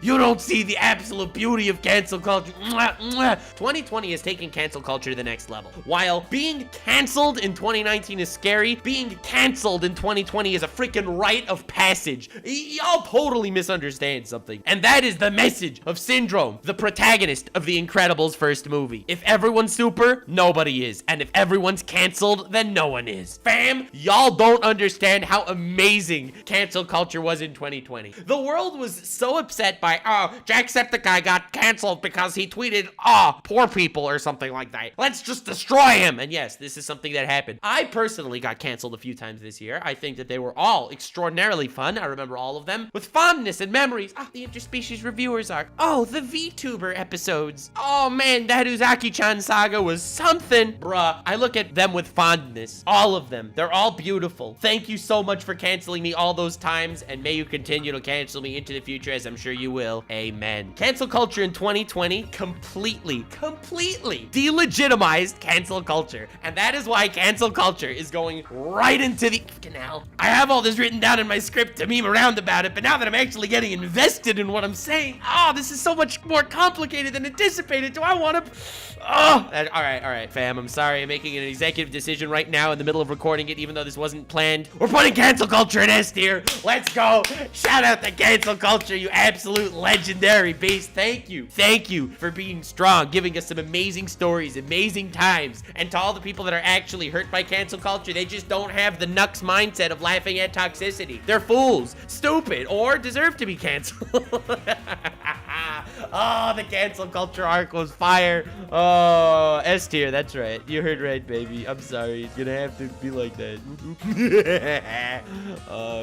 You don't see the absolute beauty of cancel culture. 2020 has taken cancel culture to the next level. While being canceled in 2019 is scary, being canceled in 2020 is a freaking rite of passage. Y'all totally misunderstand something. And that is the message of Syndrome, the protagonist of The Incredibles first movie. If everyone's super, nobody is. And if everyone's canceled, then no one is. Fam, y'all don't understand how amazing cancel culture was in 2020. The world was so upset by, oh, Jacksepticeye got canceled because he tweeted, oh, poor people or something like that. Let's just destroy him. And yes, this is something that happened. I personally got canceled a few times this year. I think that they were all extraordinarily fun. I remember all of them with fondness and memories. Ah, the interspecies reviewers are. Oh, the VTuber episodes. Oh man, that Uzaki-chan saga was something. Bruh, I look at them with fondness. All of them. They're all beautiful. Thank you so much for canceling me all those times, and may you continue to cancel me into the future, as I'm sure you will. Amen. Cancel culture in 2020 completely delegitimized cancel culture. And that is why cancel culture is going right into the canal. I have all this written down in my script to meme around about it, but now that I'm actually getting invested in what I'm saying, oh, this is so much more complicated than anticipated. Do I want to... Oh, all right, fam. I'm sorry. I'm making an executive decision right now in the middle of recording it, even though this wasn't planned. We're putting cancel culture in S tier. Let's go. Shout out to cancel culture, you absolute legendary beast. Thank you for being strong, giving us some amazing stories, amazing times. And to all the people that are actually hurt by cancel culture, they just don't have the Nux mindset of laughing at toxicity. They're fools, stupid, or deserve to be canceled. Oh, the cancel culture arc was fire. Oh, S tier, that's right. You heard right, baby. I'm sorry. It's gonna have to be like that.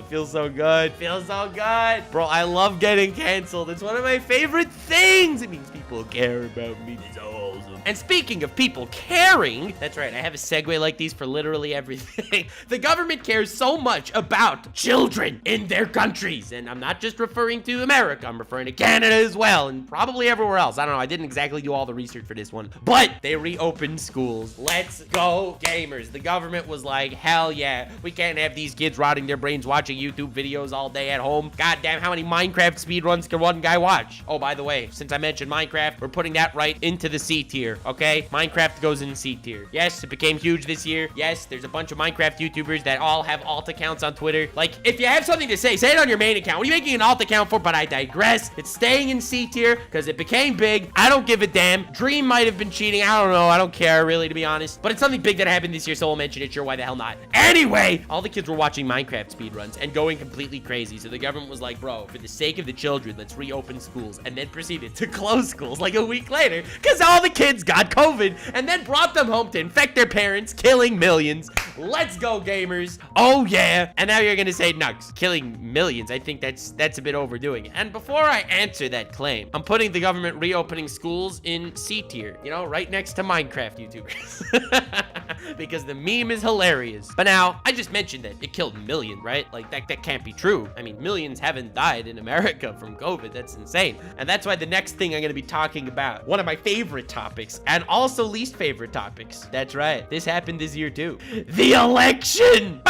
Feels so good. Feels so good. Bro, I love getting canceled. It's one of my favorite things. It means people care about me. It's so awesome. And speaking of people caring, that's right, I have a segue like these for literally everything. The government cares so much about children in their countries. And I'm not just referring to America. I'm referring to Canada as well, and probably everywhere else. I don't know. I didn't exactly do all the research for this one, but they reopened schools. Let's go, gamers. The government was like, hell yeah, we can't have these kids rotting their brains watching YouTube videos all day at home. God damn, how many Minecraft speedruns can one guy watch? Oh, by the way, since I mentioned Minecraft, we're putting that right into the C tier, okay? Minecraft goes in C tier. Yes, it became huge this year. Yes, there's a bunch of Minecraft YouTubers that all have alt accounts on Twitter. Like, if you have something to say, say it on your main account. What are you making an alt account for? But I digress. It's staying in C tier because it became big. I don't give a damn. Dream might have been cheating. I don't know. I don't care, really, to be honest. But it's something big that happened this year, so we'll mention it. Sure, why the hell not? Anyway, all the kids were watching Minecraft speedruns and going completely crazy. So the government was like, bro, for the sake of the children, let's reopen schools. And then proceeded to close schools like a week later because all the kids got COVID and then brought them home to infect their parents, killing millions. Let's go, gamers. Oh, yeah. And now you're going to say, Nux, killing millions. I think that's a bit overdoing it. And before I answer that claim, I'm putting the government reopening schools in C tier, you know, right next to Minecraft YouTubers. Because the meme is hilarious. But now, I just mentioned that it killed millions, right? Like, that can't be true. I mean, millions haven't died in America from COVID. That's insane. And that's why the next thing I'm going to be talking about, one of my favorite topics, and also least favorite topics. That's right. This happened this year, too. The election!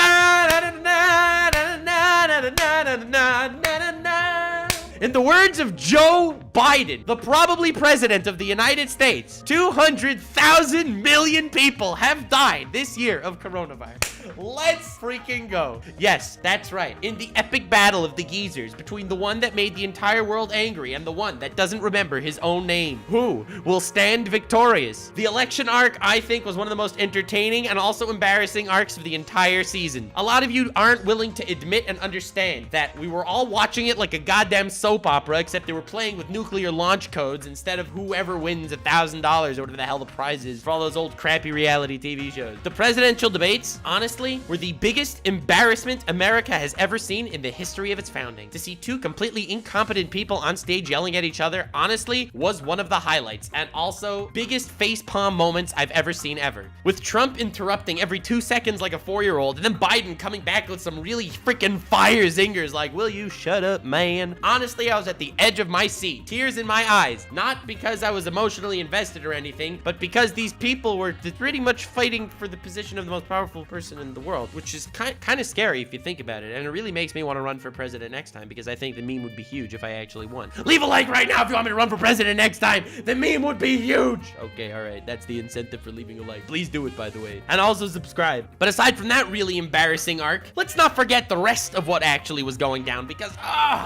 In the words of Joe Biden, the probably president of the United States, 200,000 million people have died this year of coronavirus. Let's freaking go. Yes, that's right. In the epic battle of the geezers between the one that made the entire world angry and the one that doesn't remember his own name, who will stand victorious? The election arc, I think, was one of the most entertaining and also embarrassing arcs of the entire season. A lot of you aren't willing to admit and understand that we were all watching it like a goddamn soap opera, except they were playing with nuclear launch codes instead of whoever wins $1,000 or whatever the hell the prize is for all those old crappy reality TV shows. The presidential debates, honestly, were the biggest embarrassment America has ever seen in the history of its founding. To see two completely incompetent people on stage yelling at each other, honestly, was one of the highlights, and also biggest facepalm moments I've ever seen ever. With Trump interrupting every 2 seconds like a 4-year-old, and then Biden coming back with some really freaking fire zingers like, will you shut up, man? Honestly, I was at the edge of my seat, tears in my eyes, not because I was emotionally invested or anything, but because these people were pretty much fighting for the position of the most powerful person in the world, which is kind of scary if you think about it, and it really makes me want to run for president next time because I think the meme would be huge if I actually won. Leave a like right now if you want me to run for president next time. The meme would be huge. Okay, all right, that's the incentive for leaving a like. Please do it, by the way, and also subscribe. But aside from that really embarrassing arc, let's not forget the rest of what actually was going down because,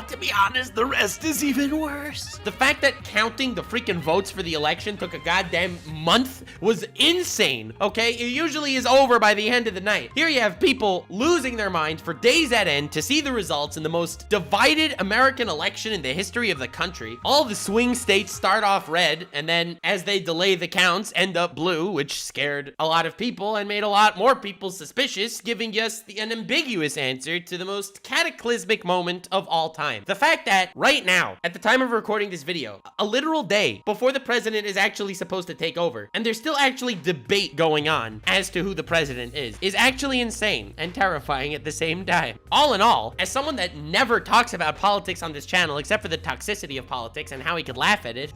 to be honest, the rest is even worse. The fact that counting the freaking votes for the election took a goddamn month was insane, okay? It usually is over by the end of the night. Here you have people losing their minds for days at end to see the results in the most divided American election in the history of the country. All the swing states start off red, and then as they delay the counts, end up blue, which scared a lot of people and made a lot more people suspicious, giving us an ambiguous answer to the most cataclysmic moment of all time. The fact that right now, at the time of recording this video, a literal day before the president is actually supposed to take over, and there's still actually debate going on as to who the president is actually insane and terrifying at the same time. All in all, as someone that never talks about politics on this channel except for the toxicity of politics and how he could laugh at it,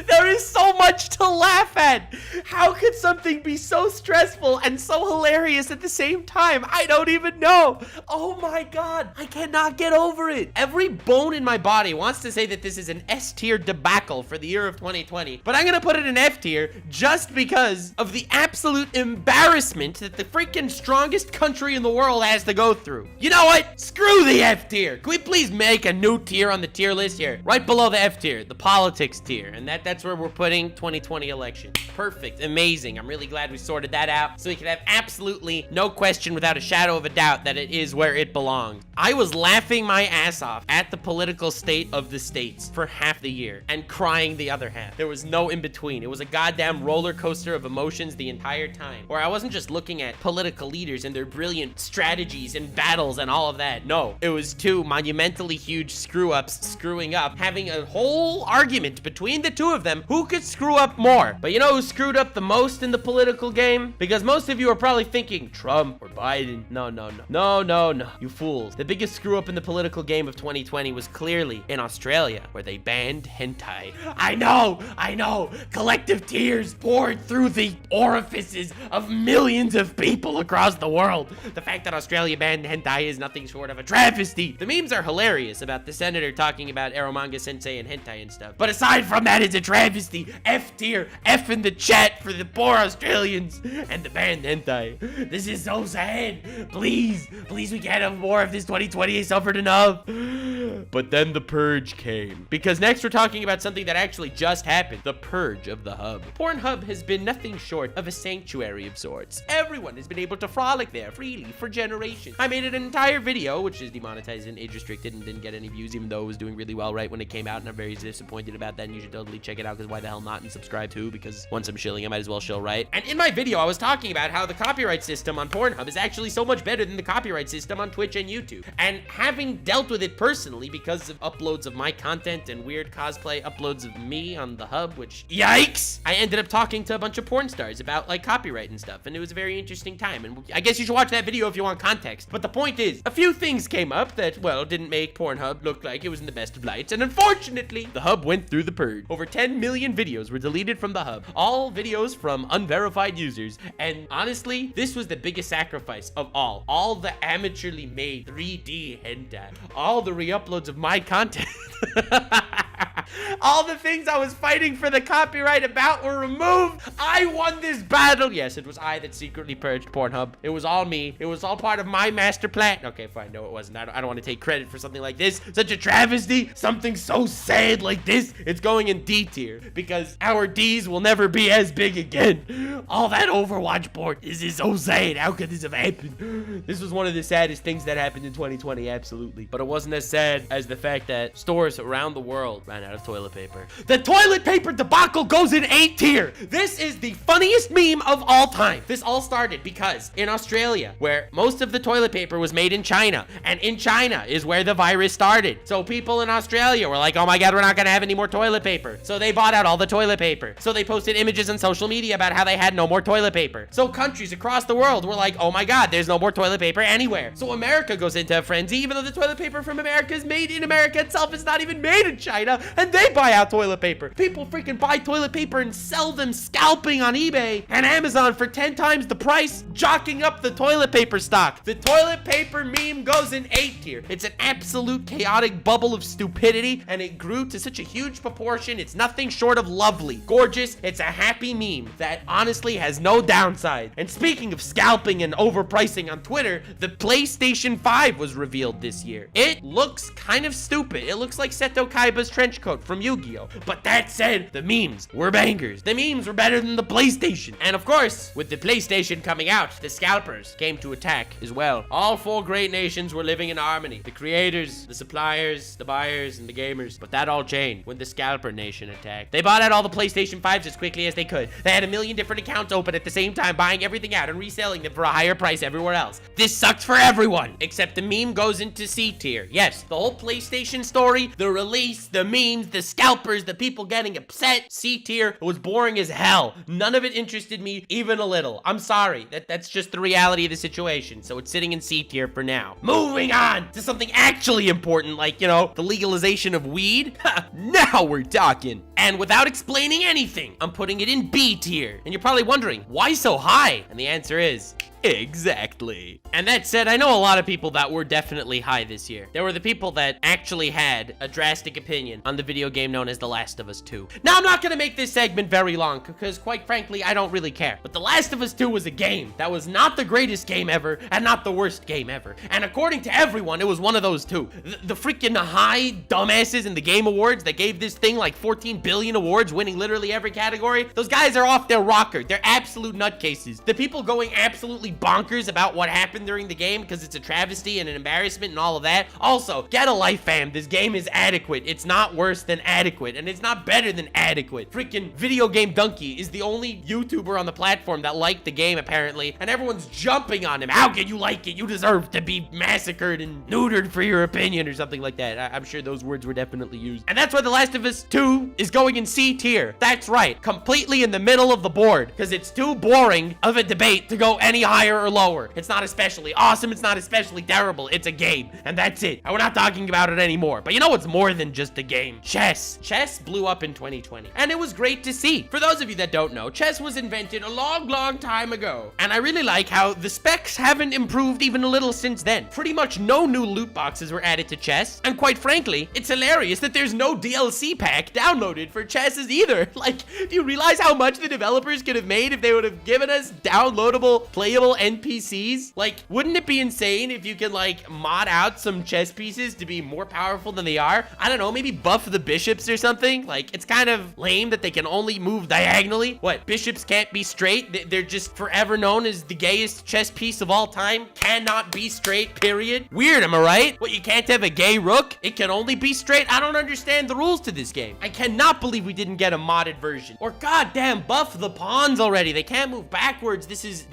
there is so much to laugh at. How could something be so stressful and so hilarious at the same time? I don't even know. Oh my god, I cannot get over it. Every bone in my body wants to say that this is an S tier debacle for the year of 2020, but I'm gonna put it in F tier just because of the absolute embarrassment that the freaking strongest country in the world has to go through. You know what? Screw the F tier. Can we please make a new tier on the tier list here? Right below the F tier, the politics tier, and that's where we're putting 2020 election. Perfect, amazing. I'm really glad we sorted that out so we can have absolutely no question without a shadow of a doubt that it is where it belongs. I was laughing my ass off at the political state of the states for half the year and crying the other half. There was no in between. It was a goddamn roller coaster of emotions the entire time, where I wasn't just looking at political leaders and their brilliant strategies and battles and all of that. No, it was two monumentally huge screw-ups screwing up, having a whole argument between the two of them who could screw up more. But you know who screwed up the most in the political game? Because most of you are probably thinking Trump or Biden. No, you fools. The biggest screw up in the political game of 2020 was clearly in Australia, where they banned hentai. I know, collective tears poured through the orifices of millions of people across the world. The fact that Australia banned hentai is nothing short of a travesty. The memes are hilarious about the senator talking about Eromanga Sensei and hentai and stuff. But aside from that, it's a travesty. F tier, F in the chat for the poor Australians and the banned hentai. This is so sad. Please, we can't have more of this. 2020 has suffered enough. But then the purge came. Because next we're talking about something that actually just happened. The purge of the hub. Pornhub has been nothing short of a sanctuary of sorts. Everyone has been able to frolic there freely for generations. I made an entire video, which is demonetized and age restricted and didn't get any views, even though it was doing really well right when it came out, and I'm very disappointed about that, and you should totally check it out, because why the hell not, and subscribe too, because once I'm shilling, I might as well shill right. And in my video, I was talking about how the copyright system on Pornhub is actually so much better than the copyright system on Twitch and YouTube. And having dealt with it personally because of uploads of my content and weird cosplay uploads of me on the hub, which, yikes! I ended up talking to a bunch of porn stars about, like, copyright and stuff, and it was a very interesting time, and I guess you should watch that video if you want context. But the point is, a few things came up that, well, didn't make Pornhub look like it was in the best of lights, and unfortunately, the hub went through the purge. Over 10 million videos were deleted from the hub, all videos from unverified users, and honestly, this was the biggest sacrifice of all. All the amateurly made 3D hentai, all the re-uploads of my content, all the things I was fighting for the copyright about were removed. I won this battle. Yes, it was I that secretly purged Pornhub. It was all me. It was all part of my master plan. Okay, fine. No, it wasn't. I don't want to take credit for something like this. Such a travesty. Something so sad like this. It's going in D tier because our Ds will never be as big again. All that Overwatch porn is so sad. How could this have happened? This was one of the saddest things that happened in 2020. Absolutely. But it wasn't as sad as the fact that stores around the world ran out of toilet paper. The toilet paper debacle goes in A tier. This is the funniest meme of all time. This all started because in Australia, where most of the toilet paper was made in China, and in China is where the virus started. So people in Australia were like, oh my God, we're not gonna have any more toilet paper. So they bought out all the toilet paper. So they posted images on social media about how they had no more toilet paper. So countries across the world were like, oh my God, there's no more toilet paper anywhere. So America goes into a frenzy, even though the toilet paper from America is made in America itself. It's not even made in China, and they buy out toilet paper. People freaking buy toilet paper and sell them scalping on eBay and Amazon for 10 times the price, jocking up the toilet paper stock. The toilet paper meme goes in A tier. It's an absolute chaotic bubble of stupidity, and it grew to such a huge proportion. It's nothing short of lovely, gorgeous. It's a happy meme that honestly has no downside. And speaking of scalping and overpricing on Twitter, the PlayStation 5 was revealed this year. It looks kind of stupid. It looks like Seto Kaiba's trench coat from Yu-Gi-Oh! But that said, the memes were bangers. The memes were better than the PlayStation. And of course, with the PlayStation coming out, the scalpers came to attack as well. All four great nations were living in harmony. The creators, the suppliers, the buyers, and the gamers. But that all changed when the scalper nation attacked. They bought out all the PlayStation 5s as quickly as they could. They had a million different accounts open at the same time, buying everything out and reselling them for a higher price everywhere else. This sucked for everyone, except the meme goes into C tier. Yes, the whole PlayStation story, the release, the memes, the scalpers, the people getting upset, C tier. It was boring as hell. None of it interested me even a little. I'm sorry. That's just the reality of the situation. So it's sitting in C tier for now. Moving on to something actually important, like, you know, the legalization of weed. Now we're talking. And without explaining anything, I'm putting it in B tier. And you're probably wondering, why so high? And the answer is, exactly. And that said, I know a lot of people that were definitely high this year. There were the people that actually had a drastic opinion on the video game known as The Last of Us 2. Now, I'm not gonna make this segment very long because, quite frankly, I don't really care. But The Last of Us 2 was a game that was not the greatest game ever and not the worst game ever. And according to everyone, it was one of those two. The freaking high dumbasses in the Game Awards that gave this thing like 14 billion awards, winning literally every category, those guys are off their rocker. They're absolute nutcases. The people going absolutely bonkers about what happened during the game because it's a travesty and an embarrassment and all of that. Also, get a life, fam. This game is adequate. It's not worse than adequate, and it's not better than adequate. Freaking Video Game Donkey is the only YouTuber on the platform that liked the game, apparently, and everyone's jumping on him. How can you like it? You deserve to be massacred and neutered for your opinion or something like that. I'm sure those words were definitely used. And that's why The Last of Us 2 is going in C tier. That's right. Completely in the middle of the board because it's too boring of a debate to go any higher or lower. It's not especially awesome. It's not especially terrible. It's a game. And that's it. And we're not talking about it anymore. But you know what's more than just a game? Chess. Chess blew up in 2020. And it was great to see. For those of you that don't know, chess was invented a long, long time ago. And I really like how the specs haven't improved even a little since then. Pretty much no new loot boxes were added to chess. And quite frankly, it's hilarious that there's no DLC pack downloaded for chesses either. Like, do you realize how much the developers could have made if they would have given us downloadable, playable little NPCs? Like, wouldn't it be insane if you could, like, mod out some chess pieces to be more powerful than they are? I don't know, maybe buff the bishops or something? Like, it's kind of lame that they can only move diagonally. What, bishops can't be straight? They're just forever known as the gayest chess piece of all time? Cannot be straight, period. Weird, am I right? What, you can't have a gay rook? It can only be straight? I don't understand the rules to this game. I cannot believe we didn't get a modded version. Or goddamn, buff the pawns already. They can't move backwards. This is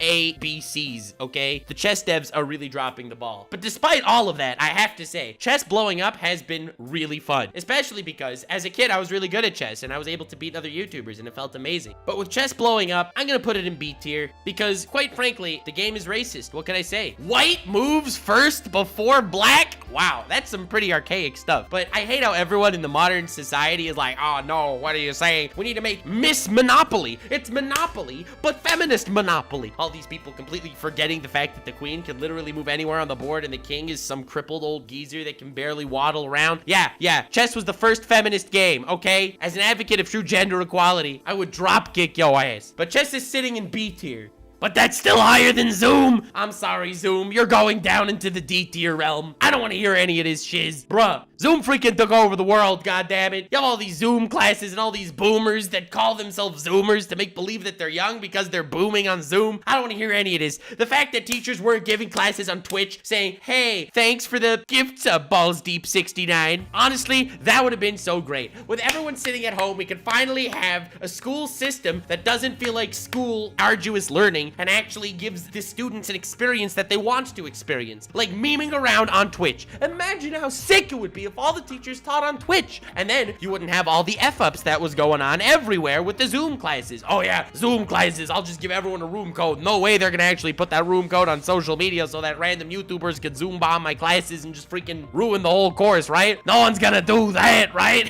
ABCs, okay? The chess devs are really dropping the ball. But despite all of that, I have to say, chess blowing up has been really fun. Especially because as a kid, I was really good at chess and I was able to beat other YouTubers and it felt amazing. But with chess blowing up, I'm gonna put it in B tier because quite frankly, the game is racist. What can I say? White moves first before black? Wow, that's some pretty archaic stuff. But I hate how everyone in the modern society is like, oh no, what are you saying? We need to make Miss Monopoly. It's Monopoly, but feminist Monopoly. All these people completely forgetting the fact that the queen can literally move anywhere on the board and the king is some crippled old geezer that can barely waddle around. Yeah, chess was the first feminist game, okay? As an advocate of true gender equality, I would drop kick your ass. But chess is sitting in B tier. But that's still higher than Zoom. I'm sorry, Zoom. You're going down into the D tier realm. I don't want to hear any of this shiz. Bruh, Zoom freaking took over the world, goddammit. You have all these Zoom classes and all these boomers that call themselves Zoomers to make believe that they're young because they're booming on Zoom. I don't want to hear any of this. The fact that teachers weren't giving classes on Twitch saying, hey, thanks for the gift sub, Balls Deep 69. Honestly, that would have been so great. With everyone sitting at home, we could finally have a school system that doesn't feel like school arduous learning and actually gives the students an experience that they want to experience. Like memeing around on Twitch. Imagine how sick it would be if all the teachers taught on Twitch. And then you wouldn't have all the F-ups that was going on everywhere with the Zoom classes. Oh yeah, Zoom classes. I'll just give everyone a room code. No way they're gonna actually put that room code on social media so that random YouTubers could Zoom bomb my classes and just freaking ruin the whole course, right? No one's gonna do that, right?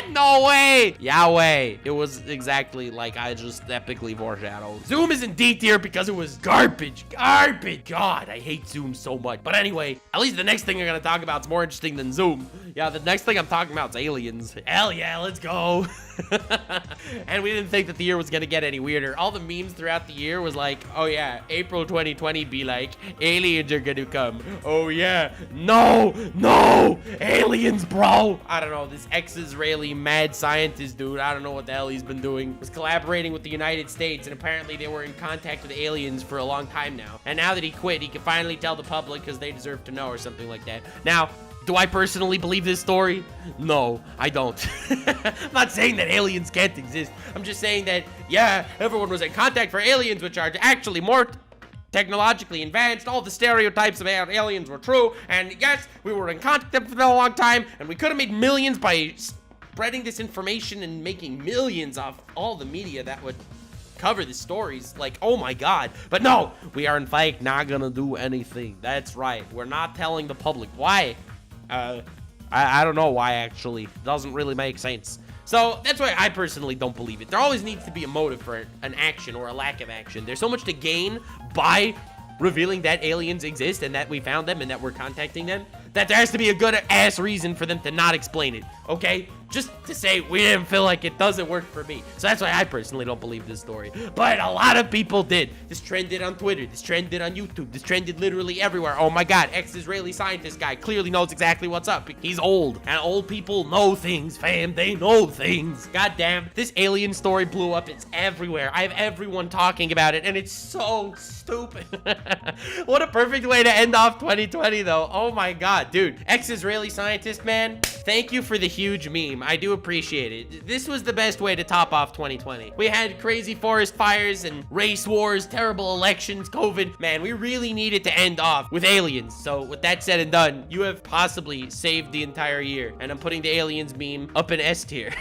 No way! Yahweh. It was exactly like I just epically foreshadowed. Zoom is in D tier because it was garbage. Garbage. God, I hate Zoom so much. But anyway, at least the next thing I'm gonna talk about is more interesting than Zoom. Yeah, the next thing I'm talking about is aliens. Hell yeah, let's go. And we didn't think that the year was gonna get any weirder. All the memes throughout the year was like, oh yeah, April 2020 be like, aliens are gonna come. Oh yeah, no, aliens, bro. I don't know, this ex-Israeli mad scientist dude, I don't know what the hell he's been doing, was collaborating with the United States, and apparently they were in contact with aliens for a long time now. And now that he quit, he can finally tell the public because they deserve to know or something like that. Now, do I personally believe this story? No, I don't. I'm not saying that aliens can't exist. I'm just saying that, yeah, everyone was in contact for aliens, which are actually more technologically advanced. All the stereotypes about aliens were true. And yes, we were in contact for a long time, and we could have made millions by spreading this information and making millions off all the media that would cover the stories. Like, oh my god. But no, we are in fact not gonna do anything. That's right. We're not telling the public. Why? I don't know why, actually. Doesn't really make sense. So that's why I personally don't believe it. There always needs to be a motive for an action or a lack of action. There's so much to gain by revealing that aliens exist and that we found them and that we're contacting them, that there has to be a good ass reason for them to not explain it, okay? Just to say we didn't feel like it doesn't work for me. So that's why I personally don't believe this story. But a lot of people did. This trended on Twitter. This trended on YouTube. This trended literally everywhere. Oh my god, ex-Israeli scientist guy clearly knows exactly what's up. He's old. And old people know things, fam. They know things. God damn. This alien story blew up. It's everywhere. I have everyone talking about it. And it's so stupid. What a perfect way to end off 2020 though. Oh my god, dude. Ex-Israeli scientist, man. Thank you for the huge meme. I do appreciate it. This was the best way to top off 2020. We had crazy forest fires and race wars, terrible elections, COVID. Man, we really needed to end off with aliens. So with that said and done, you have possibly saved the entire year. And I'm putting the aliens meme up in S tier.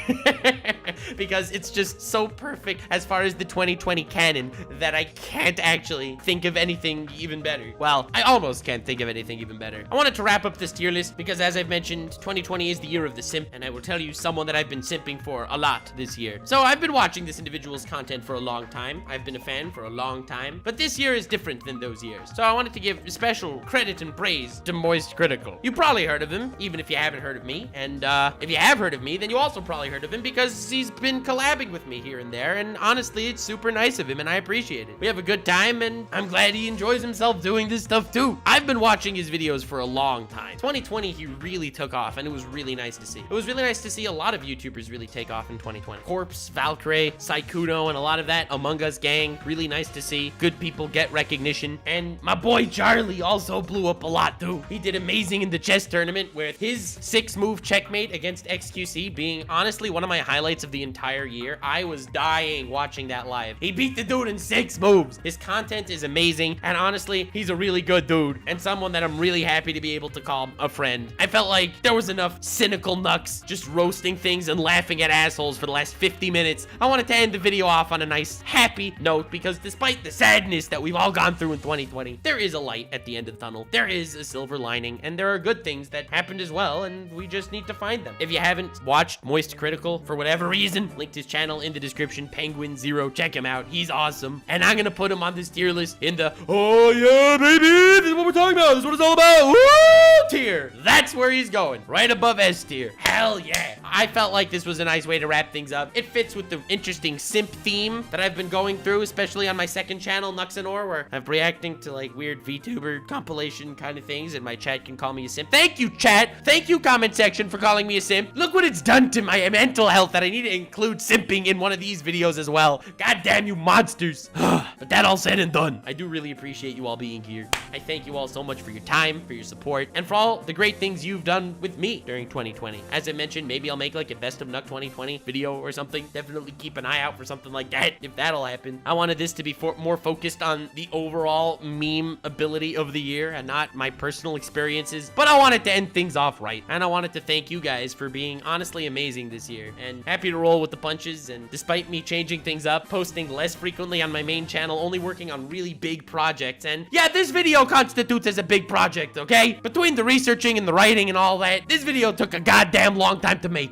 Because it's just so perfect as far as the 2020 canon that I can't actually think of anything even better. Well, I almost can't think of anything even better. I wanted to wrap up this tier list because as I've mentioned, 2020 2020 is the year of the simp, and I will tell you someone that I've been simping for a lot this year. So I've been watching this individual's content for a long time. I've been a fan for a long time, but this year is different than those years. So I wanted to give special credit and praise to Moist Critical. You probably heard of him, even if you haven't heard of me. And if you have heard of me, then you also probably heard of him because he's been collabing with me here and there. And honestly, it's super nice of him and I appreciate it. We have a good time and I'm glad he enjoys himself doing this stuff too. I've been watching his videos for a long time. 2020, he really took off and it was really nice to see. It was really nice to see a lot of YouTubers really take off in 2020. Corpse, Valkyrie, Saikuno, and a lot of that Among Us gang. Really nice to see. Good people get recognition. And my boy Charlie also blew up a lot too. He did amazing in the chess tournament with his 6-move checkmate against XQC being honestly one of my highlights of the entire year. I was dying watching that live. He beat the dude in 6 moves. His content is amazing, and honestly, he's a really good dude and someone that I'm really happy to be able to call a friend. I felt like there was enough cynical Nux just roasting things and laughing at assholes for the last 50 minutes. I wanted to end the video off on a nice, happy note because despite the sadness that we've all gone through in 2020, there is a light at the end of the tunnel. There is a silver lining, and there are good things that happened as well, and we just need to find them. If you haven't watched Moist Critical for whatever reason, linked his channel in the description, Penguin0. Check him out. He's awesome. And I'm gonna put him on this tier list in the, oh yeah, baby, this is what we're talking about. This is what it's all about. Woo! Tier. That's where he's going. Right above S tier. Hell yeah. I felt like this was a nice way to wrap things up. It fits with the interesting simp theme that I've been going through, especially on my second channel, Nuxanor, where I'm reacting to like weird VTuber compilation kind of things, and my chat can call me a simp. Thank you, chat. Thank you, comment section, for calling me a simp. Look what it's done to my mental health that I need to include simping in one of these videos as well. God damn you monsters. But that all said and done, I do really appreciate you all being here. I thank you all so much for your time, for your support, and for all the great things you've done with me during 2020. As I mentioned, maybe I'll make like a best of Nuck 2020 video or something. Definitely keep an eye out for something like that, if that'll happen. I wanted this to be more focused on the overall meme ability of the year and not my personal experiences, but I wanted to end things off right, and I wanted to thank you guys for being honestly amazing this year, and happy to roll with the punches. And despite me changing things up, posting less frequently on my main channel, only working on really big projects, and yeah, this video constitutes as a big project, okay? Between the researching and the writing and all that, this video took a goddamn long time to make.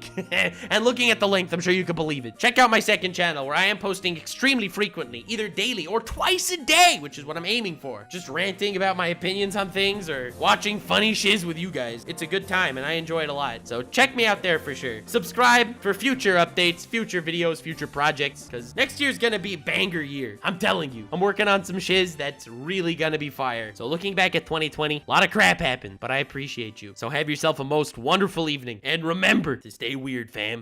And looking at the length, I'm sure you can believe it. Check out my second channel where I am posting extremely frequently, either daily or twice a day, which is what I'm aiming for. Just ranting about my opinions on things or watching funny shiz with you guys. It's a good time and I enjoy it a lot. So check me out there for sure. Subscribe for future updates, future videos, future projects, because next year's gonna be a banger year. I'm telling you. I'm working on some shiz that's really gonna be fire. So looking back at 2020, a lot of crap happened, but I appreciate you. So have yourself a most wonderful evening, and remember to stay weird, fam.